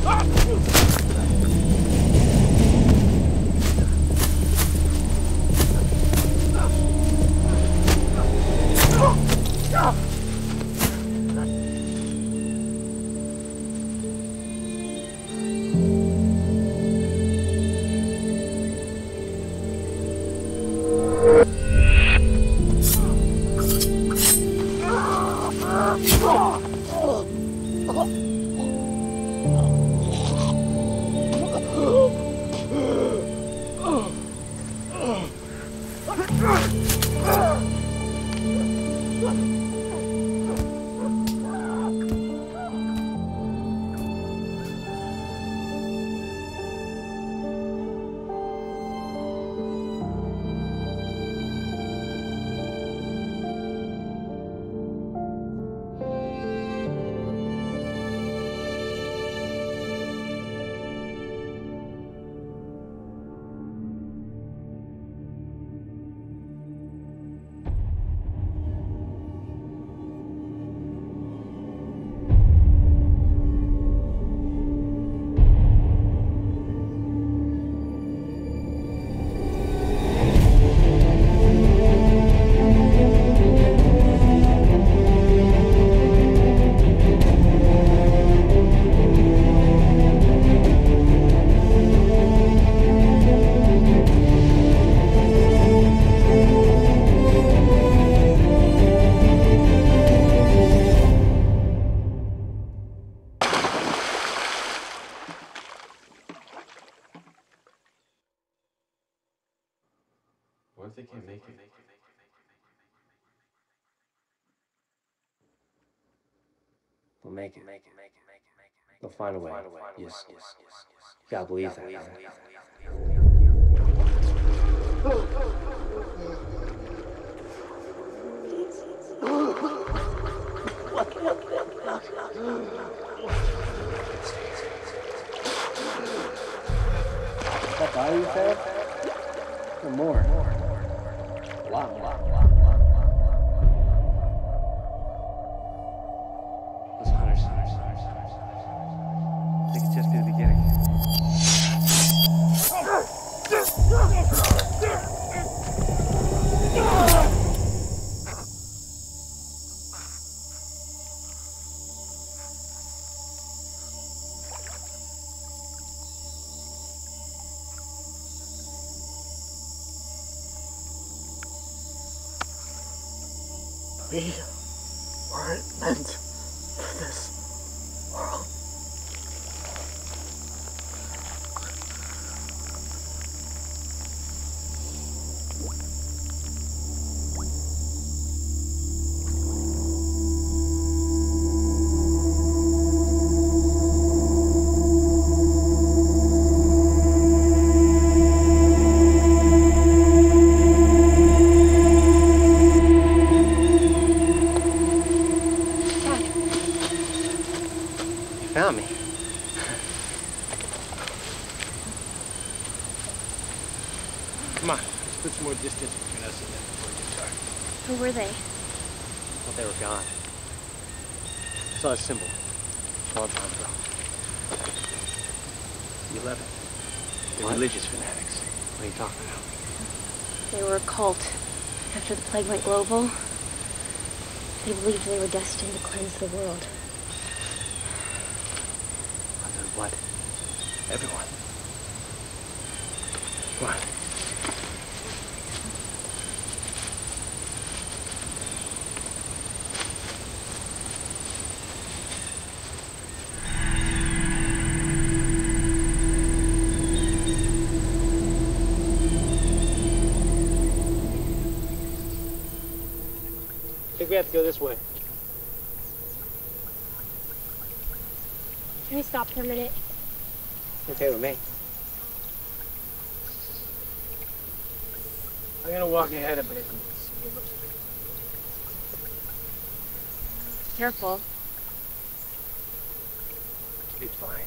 Ah! if they can't make it? We'll make it. They'll find a way. You gotta believe that. That body you said? Or more? A lot more. Those hunters. They could just be the beginning. We weren't meant for this world. Found me. Come on, let's put some more distance between us and them before it gets dark. Who were they? Well, they were gone. I saw a symbol a long time ago. The 11th. They're religious fanatics. What are you talking about? They were a cult. After the plague went global, they believed they were destined to cleanse the world. What? Everyone. Come on. I think we have to go this way. Can we stop for a minute? Okay with me. I'm gonna walk ahead a bit. Careful. Be fine.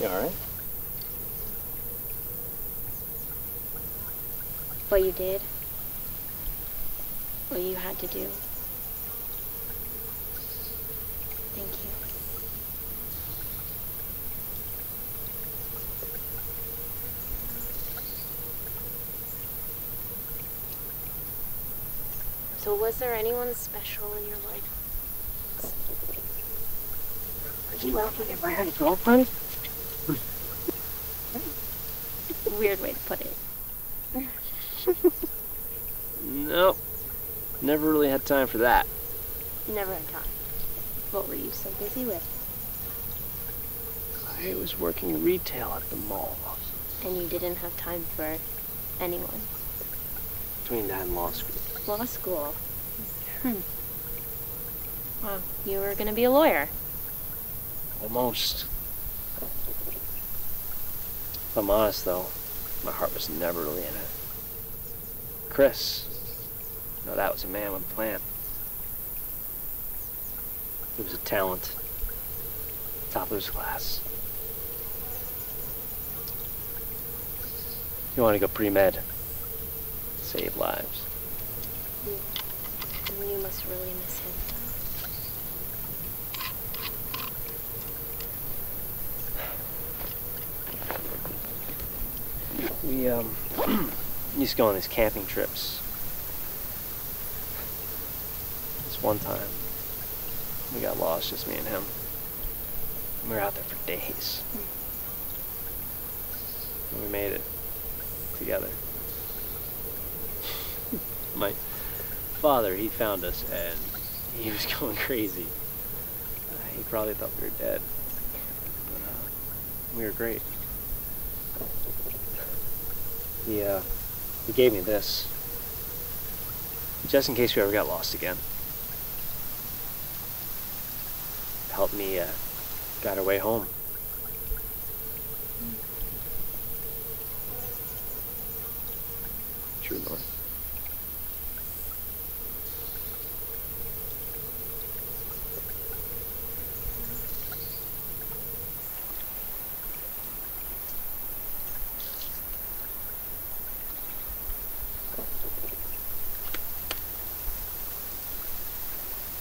You all right? What you did. What you had to do. Thank you. So was there anyone special in your life? Would you ask me if I had a girlfriend? Weird way to put it. No. Never really had time for that. Never had time. What were you so busy with? I was working retail at the mall. And you didn't have time for anyone? Between that and law school. Law school? Wow, you were gonna be a lawyer. Almost. If I'm honest, though, my heart was never really in it. Chris, no, that was a man with a plan. He was a talent. Top of his class. You want to go pre-med. Save lives. You must really miss him. We, used to go on these camping trips. This one time, we got lost, just me and him. We were out there for days. And we made it together. My father, he found us, and he was going crazy. He probably thought we were dead. But, we were great. He gave me this, just in case we ever got lost again. Helped me guide our way home. True north.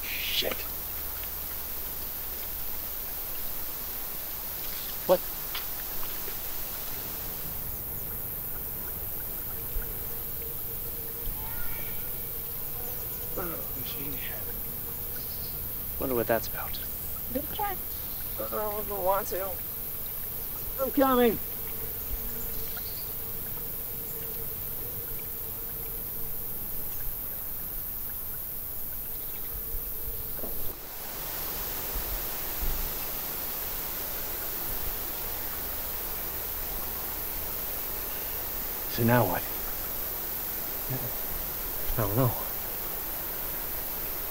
Shit. What? Wonder what that's about. I don't want to. I'm coming. So now what? I don't know.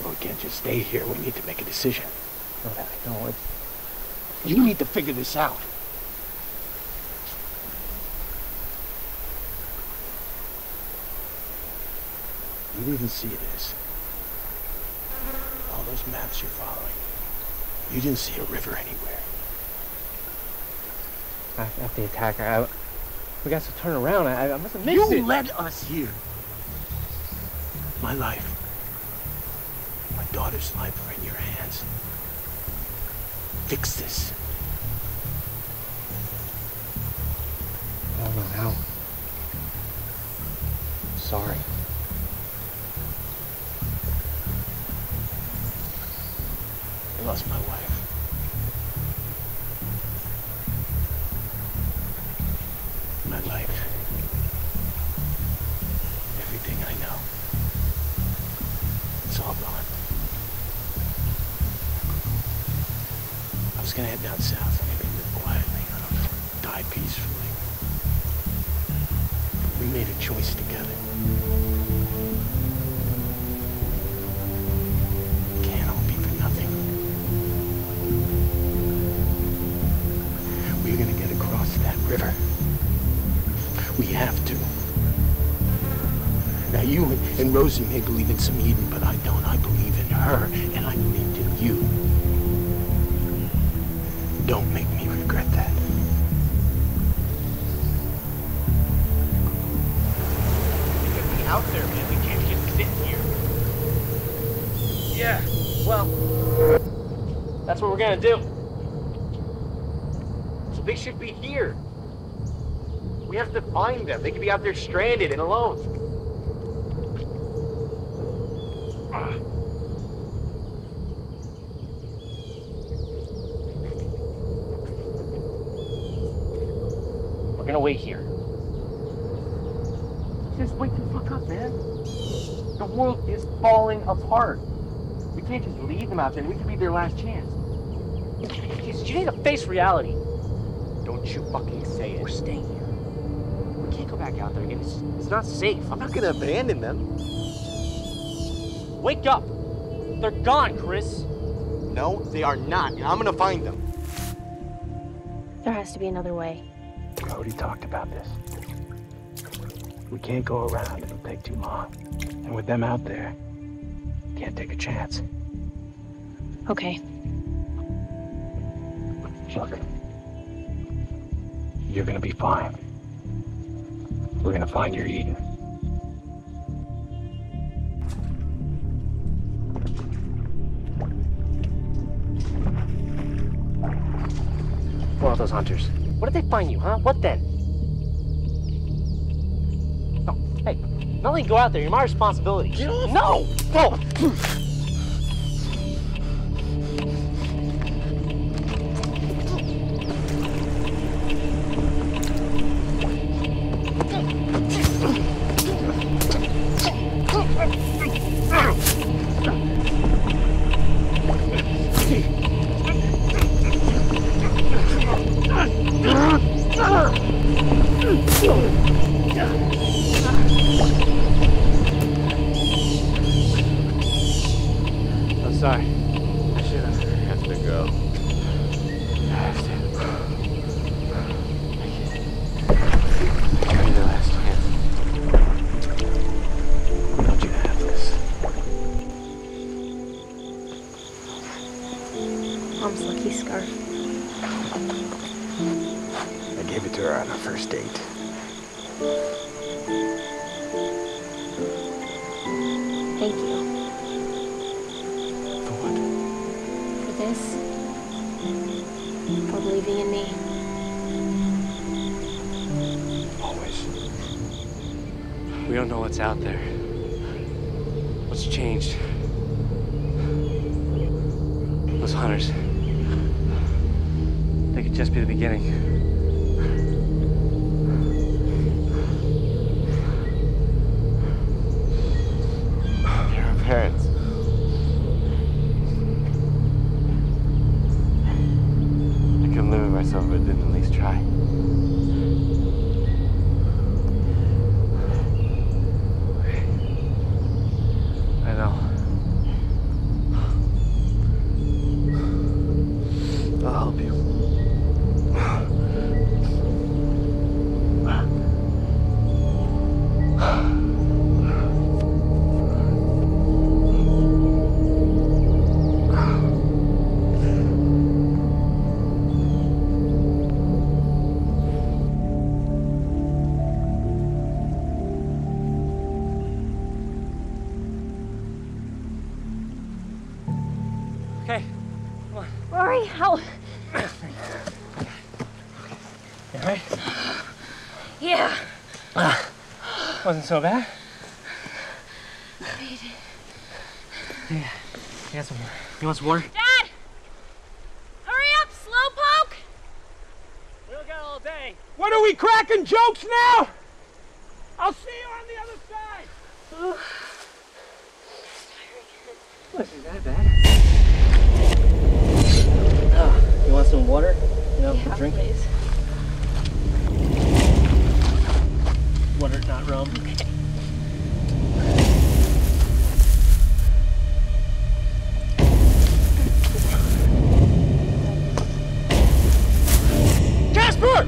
Well, we can't just stay here. We need to make a decision. No, You need to figure this out. You didn't see this. All those maps you're following. You didn't see a river anywhere. After the attack, we got to turn around. I must have missed it. You led us here. My life, my daughter's life are in your hands. Fix this. I don't know how. I'm sorry. I lost my wife. My life. Everything I know. It's all gone. I was gonna head down south, maybe live quietly, die peacefully. We made a choice together. It can't all be for nothing. We're gonna get across that river. We have to. Now you and Rosie may believe in some Eden, but I don't. I believe in her, and I believed in you. Don't make me regret that. Get me out there, man. We can't just sit here. Yeah, well, that's what we're gonna do. So they should be here. We have to find them. They could be out there stranded and alone. We're gonna wait here. Just wake the fuck up, man. The world is falling apart. We can't just leave them out there. We could be their last chance. You need to face reality. Don't you fucking say it. We're staying here. We can't go back out there again. It's not safe. I'm not gonna abandon them. Wake up! They're gone, Chris. No, they are not, and I'm gonna find them. There has to be another way. We already talked about this. We can't go around. It'll take too long. And with them out there, can't take a chance. Okay. Look, you're gonna be fine. We're gonna find your Eden. What are those hunters? What did they find you, huh? What then? No, hey, not letting you go out there. You're my responsibility. Get off! No! No! gave it to her on our first date. Thank you. For what? For this. For believing in me. Always. We don't know what's out there. What's changed? Those hunters. They could just be the beginning. They're our parents. I couldn't live with myself if I didn't at least try. I know. I'll help you. Okay, come on. Rory, how? You all right? Yeah. Wasn't so bad. Wait. Yeah. You got some. You want some water? Dad! Hurry up, slowpoke! We don't got all day. What are we cracking jokes now? I'll see you on the other side. Wasn't that bad. Oh, you want some water? You know, Yeah, drink? please. Water, not rum. Okay. Casper!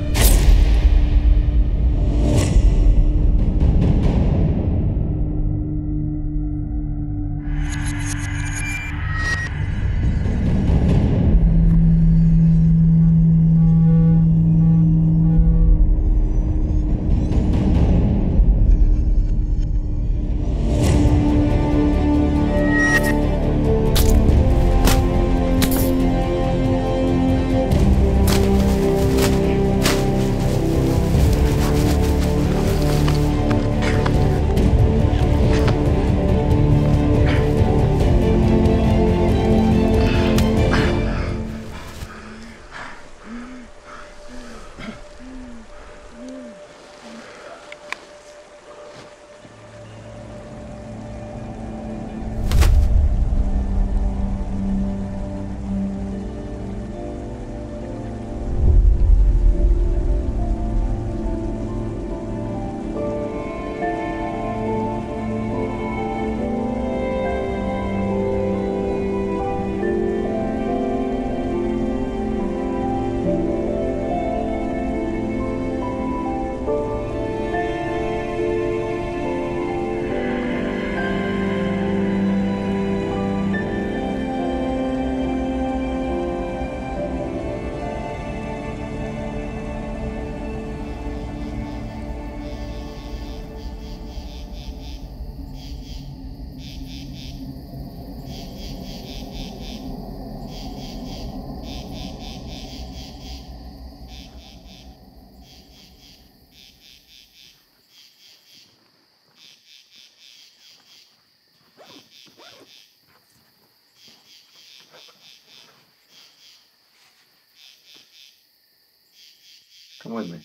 Come with me.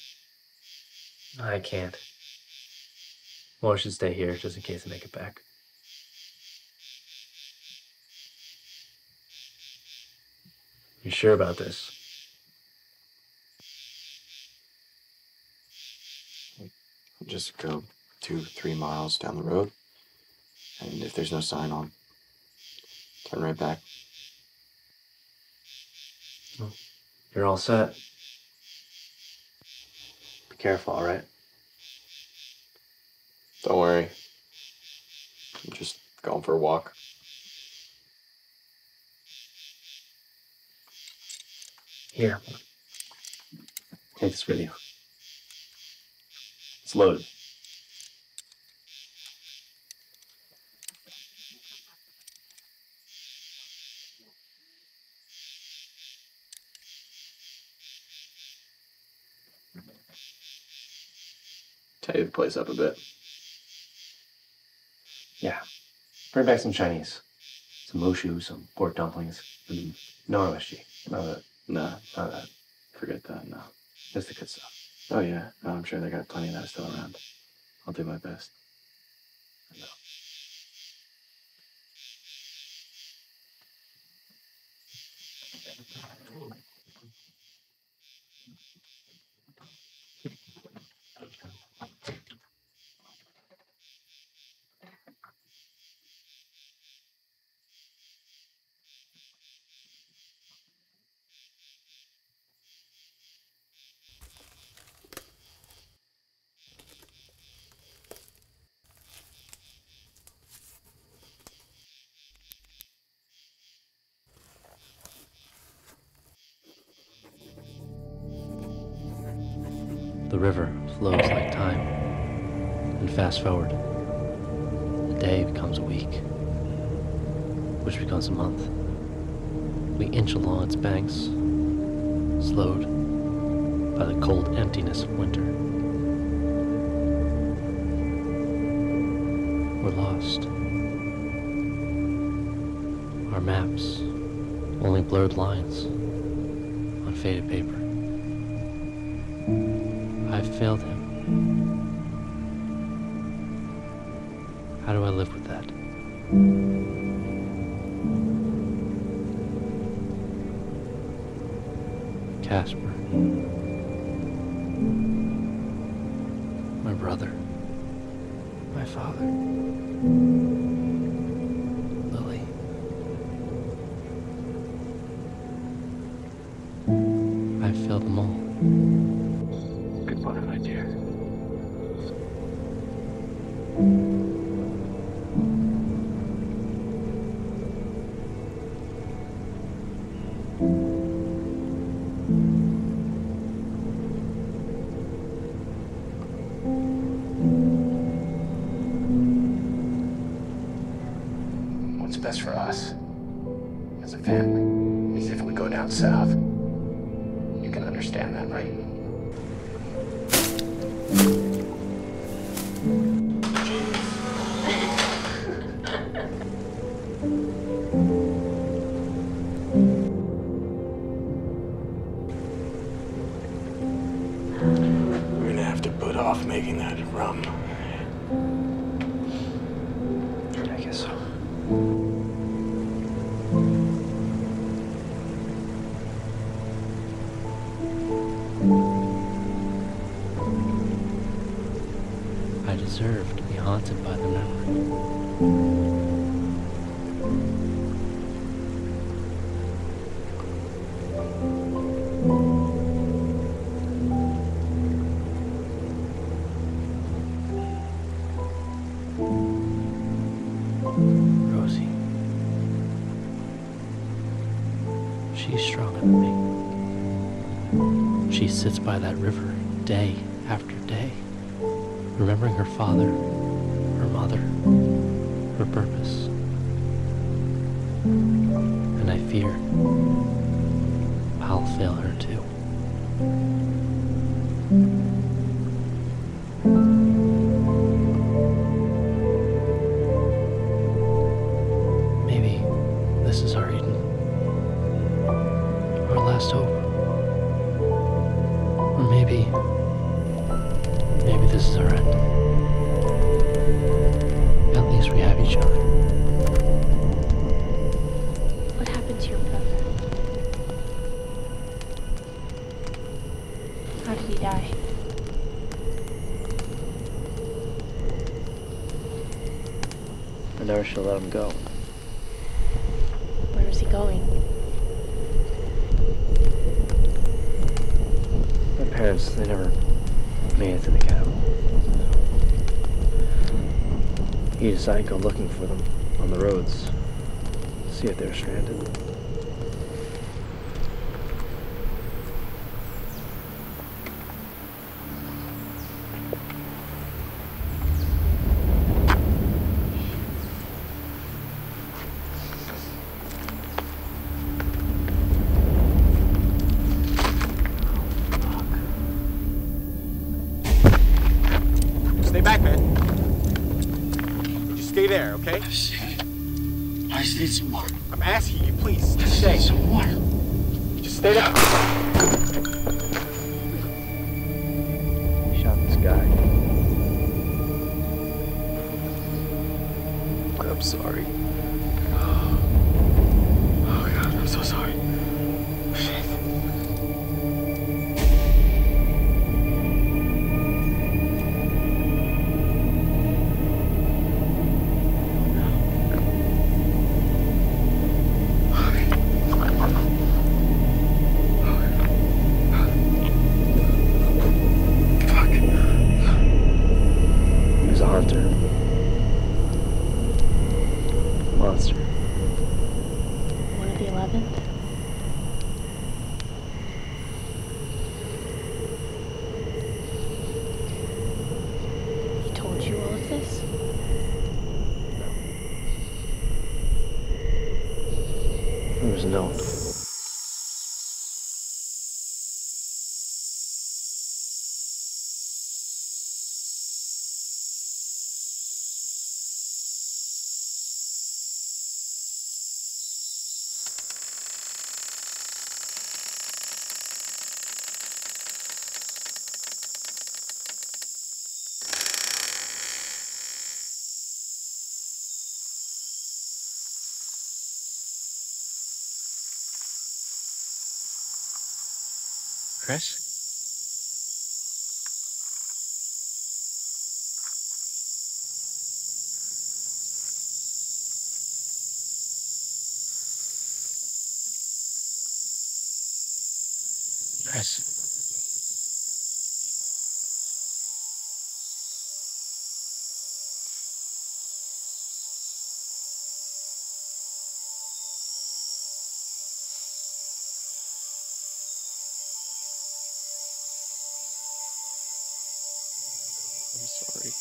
I can't. Well, I should stay here just in case I make it back. You sure about this? I'll just go 2-3 miles down the road, and if there's no sign, I'll turn right back. Well, you're all set. Be careful, all right? Don't worry. I'm just going for a walk. Here. Take this with you. It's loaded. Tidy the place up a bit. Yeah. Bring back some Chinese. Some Mushu, some pork dumplings. No MSG. None of that. None of that. Forget that, no. Just the good stuff. Oh yeah, no, I'm sure they got plenty of that still around. I'll do my best. No. The river flows like time. And fast forward. A day becomes a week, which becomes a month. We inch along its banks, slowed by the cold emptiness of winter. We're lost. Our maps, only blurred lines on faded paper. I've failed him. How do I live with that? Casper. My brother. My father. Lily. I've failed them all. Good morning, my dear. What's best for us as a family is if we go down south. You can understand that, right? We're gonna have to put off making that rum. I guess so. I deserve to be haunted by the memory. Rosie. She's stronger than me. She sits by that river day after day, remembering her father, her mother, her purpose. And I fear I'll fail her too. Maybe this is our Eden, our last hope. Or maybe this is our end. At least we have each other. What happened to your brother? How did he die? I never should let him go. Where was he going? My parents, they never made it to the cabin. He decided to go looking for them on the roads, see if they're stranded. there, okay? I just need some water. I'm asking you, please, I just stay. need some water. Just stay there. You shot this guy. I'm sorry. Oh God, I'm so sorry. Shit. He's a hunter. Monster. One of the 11th? He told you all of this? There was a note. Chris? Chris. I'm sorry.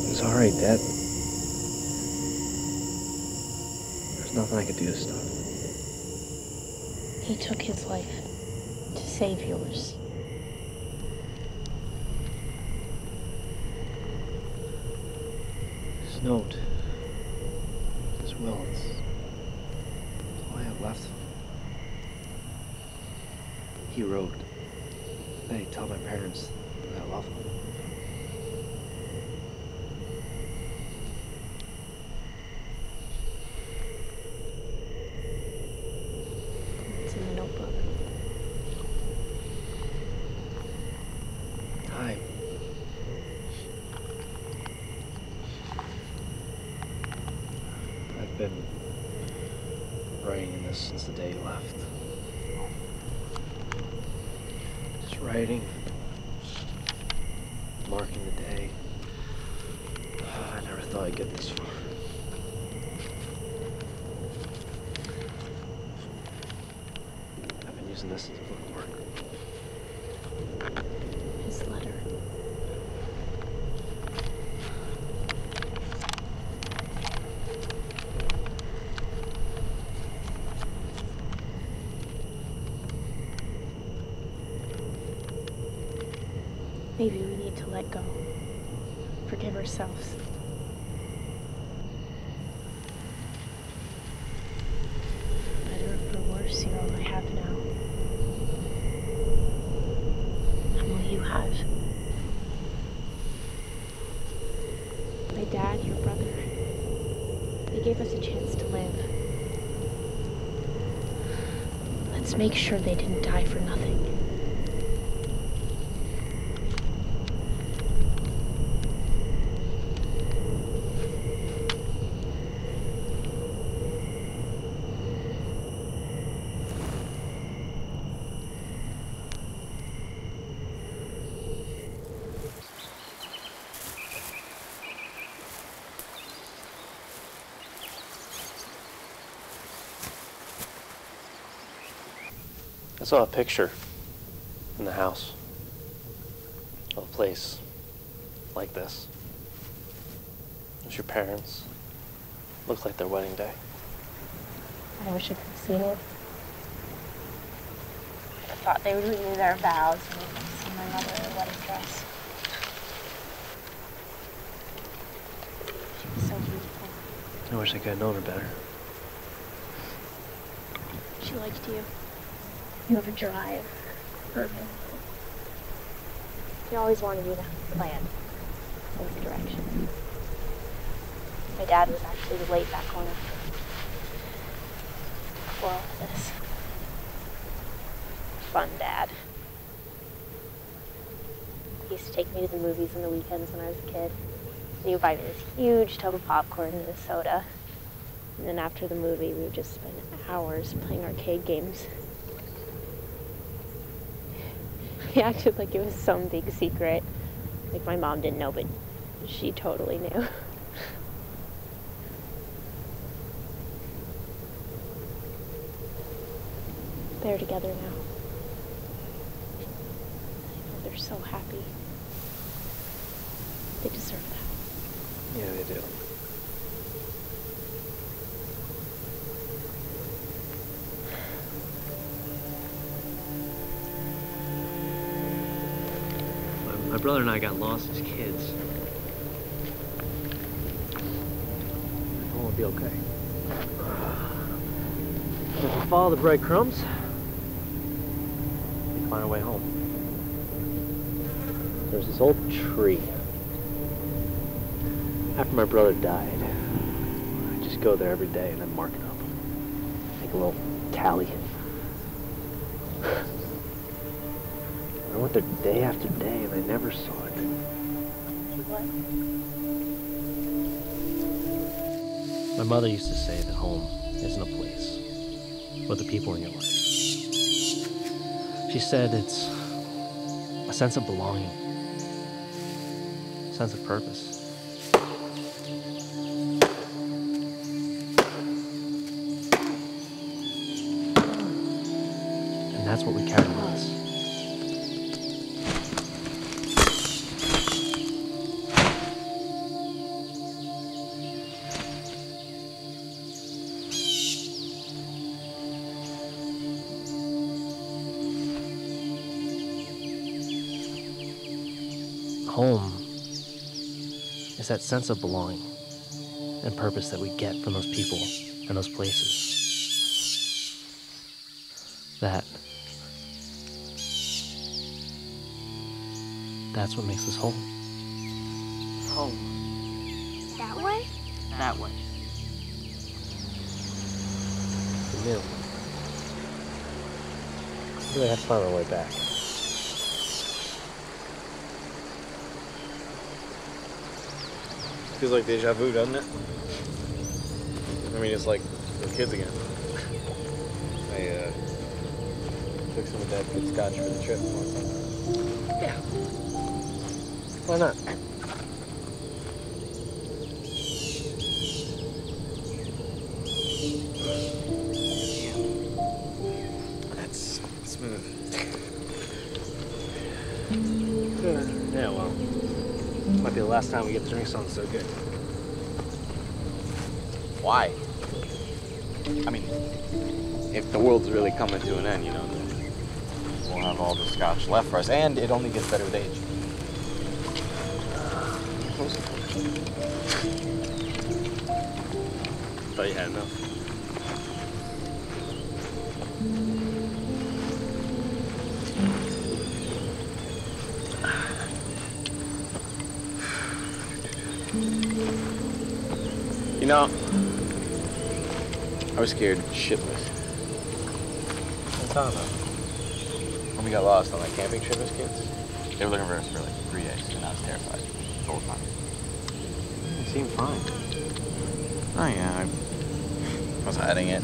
It's alright, Dad. There's nothing I could do to stop it. He took his life to save yours. This note. This will. It's all I have left. He wrote. Hey, tell my parents that I love them. It's in the notebook. Time. I've been writing in this since the day you left. Just writing, marking the day. I never thought I'd get this far. I've been using this as a bookmark. His letter. Maybe we need to let go. Forgive ourselves. Better or for worse, you're all I have now. I'm all you have. My dad, your brother, they gave us a chance to live. Let's make sure they didn't die for nothing. I saw a picture in the house of a place like this. It was your parents. Looked like their wedding day. I wish I could have seen it. I thought they would renew their vows and I could see my mother in a wedding dress. She was so beautiful. I wish I could have known her better. She liked you. You have a drive. Perfect. She always wanted me to have a plan. Sense of direction. My dad was actually late back home before all of this. Fun dad. He used to take me to the movies on the weekends when I was a kid. He would buy me this huge tub of popcorn and a soda. And then after the movie, we would just spend hours playing arcade games. He acted like it was some big secret. Like my mom didn't know, but she totally knew. They're together now. I know they're so happy. They deserve that. Yeah, they do. My brother and I got lost as kids. It won't be okay. If we follow the breadcrumbs, we can find our way home. There's this old tree. After my brother died, I just go there every day and then mark it up. Make a little tally. I went there day after day and I never saw it. My mother used to say that home isn't a place, but the people in your life. She said it's a sense of belonging, a sense of purpose. And that's what we carry with us. Home is that sense of belonging and purpose that we get from those people and those places. That's what makes us whole. Home. That way? That way. The mill. We really have to find our way back. Feels like deja vu, doesn't it? I mean, it's like we're kids again. I took some of that good scotch for the trip. Yeah. Why not? That's smooth. Yeah, well, might be the last time we get to drink something so good. Why? I mean, if the world's really coming to an end, you know, we'll have all the scotch left for us, and it only gets better with age. Thought you had enough. You know, I was scared shitless. What's on about? When we got lost on that camping trip as kids, they were looking for us for like 3 days, and I was terrified the whole time. You seem fine. Oh yeah, I was hiding it.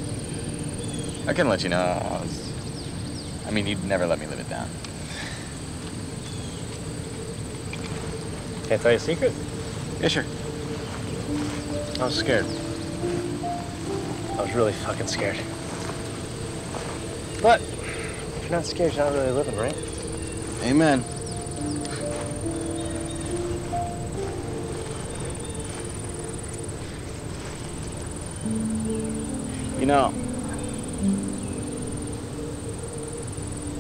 I couldn't let you know. I mean, you'd never let me live it down. Can I tell you a secret? Yeah, sure. I was scared. I was really fucking scared. But If you're not scared, you're not really living, right? Amen. You know,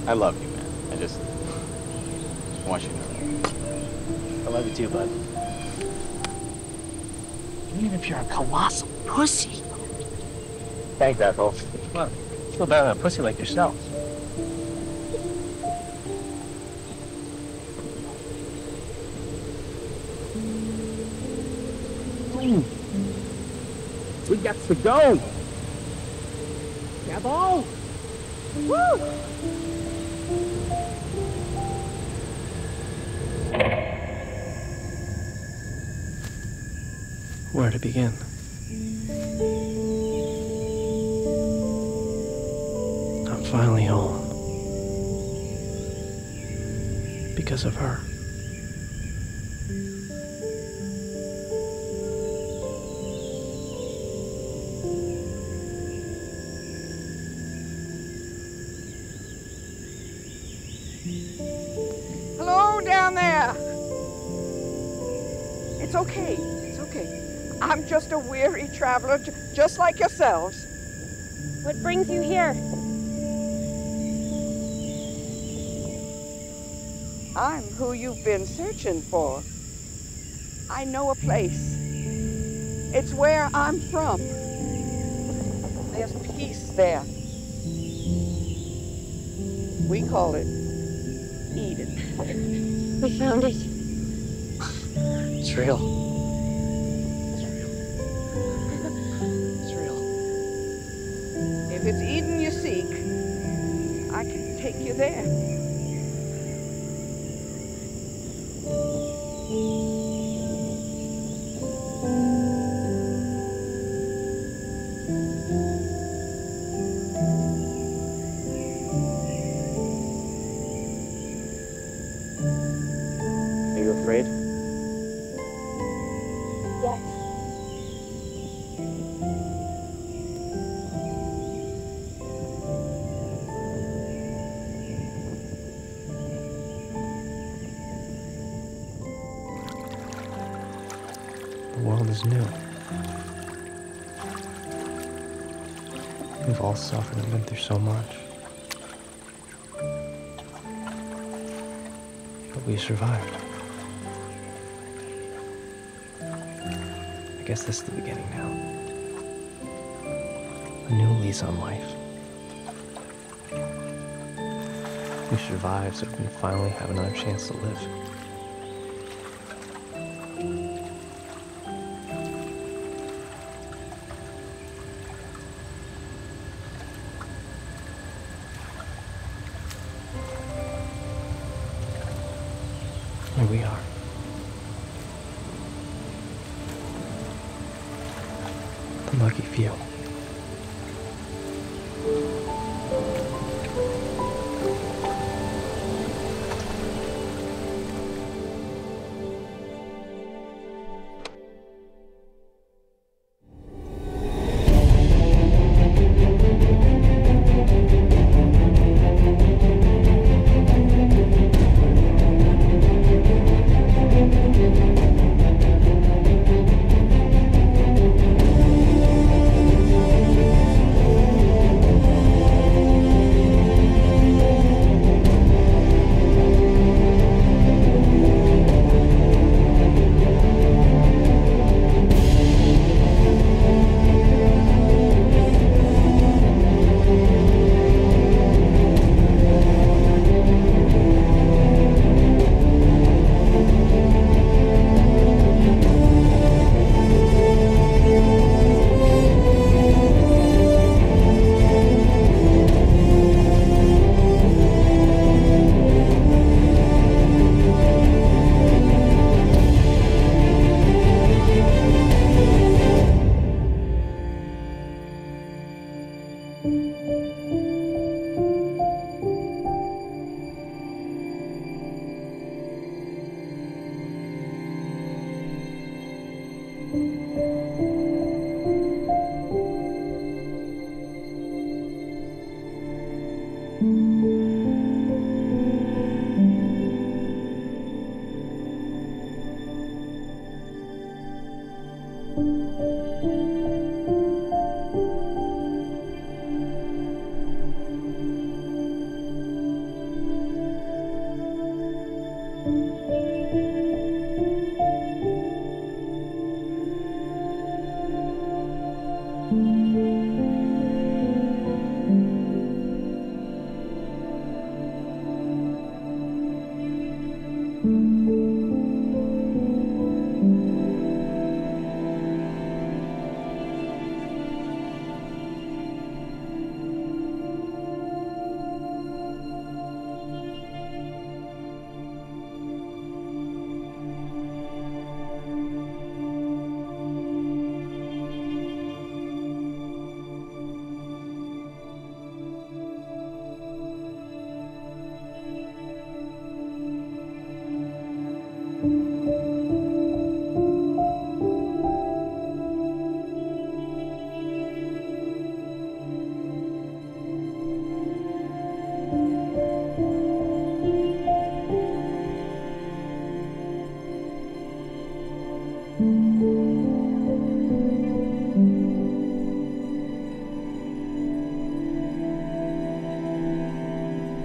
I love you, man. I just want you to know that. I love you too, bud. Even if you're a colossal pussy. Thanks, asshole. Well, you feel better than a pussy like yourself. We got to go. Gabo! Woo! Where to begin? I'm finally home. Because of her. Hello down there. It's okay. It's okay. I'm just a weary traveler, just like yourselves. What brings you here? I'm who you've been searching for. I know a place. It's where I'm from. There's peace there. We call it Eden. We found it. It's real. It's real. If it's Eden you seek, I can take you there. Are you afraid? Yes. The world is new. We've all suffered and been through so much. But we survived. I guess this is the beginning now. A new lease on life. We survived so we can finally have another chance to live. Here we are. The lucky few.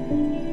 Bye.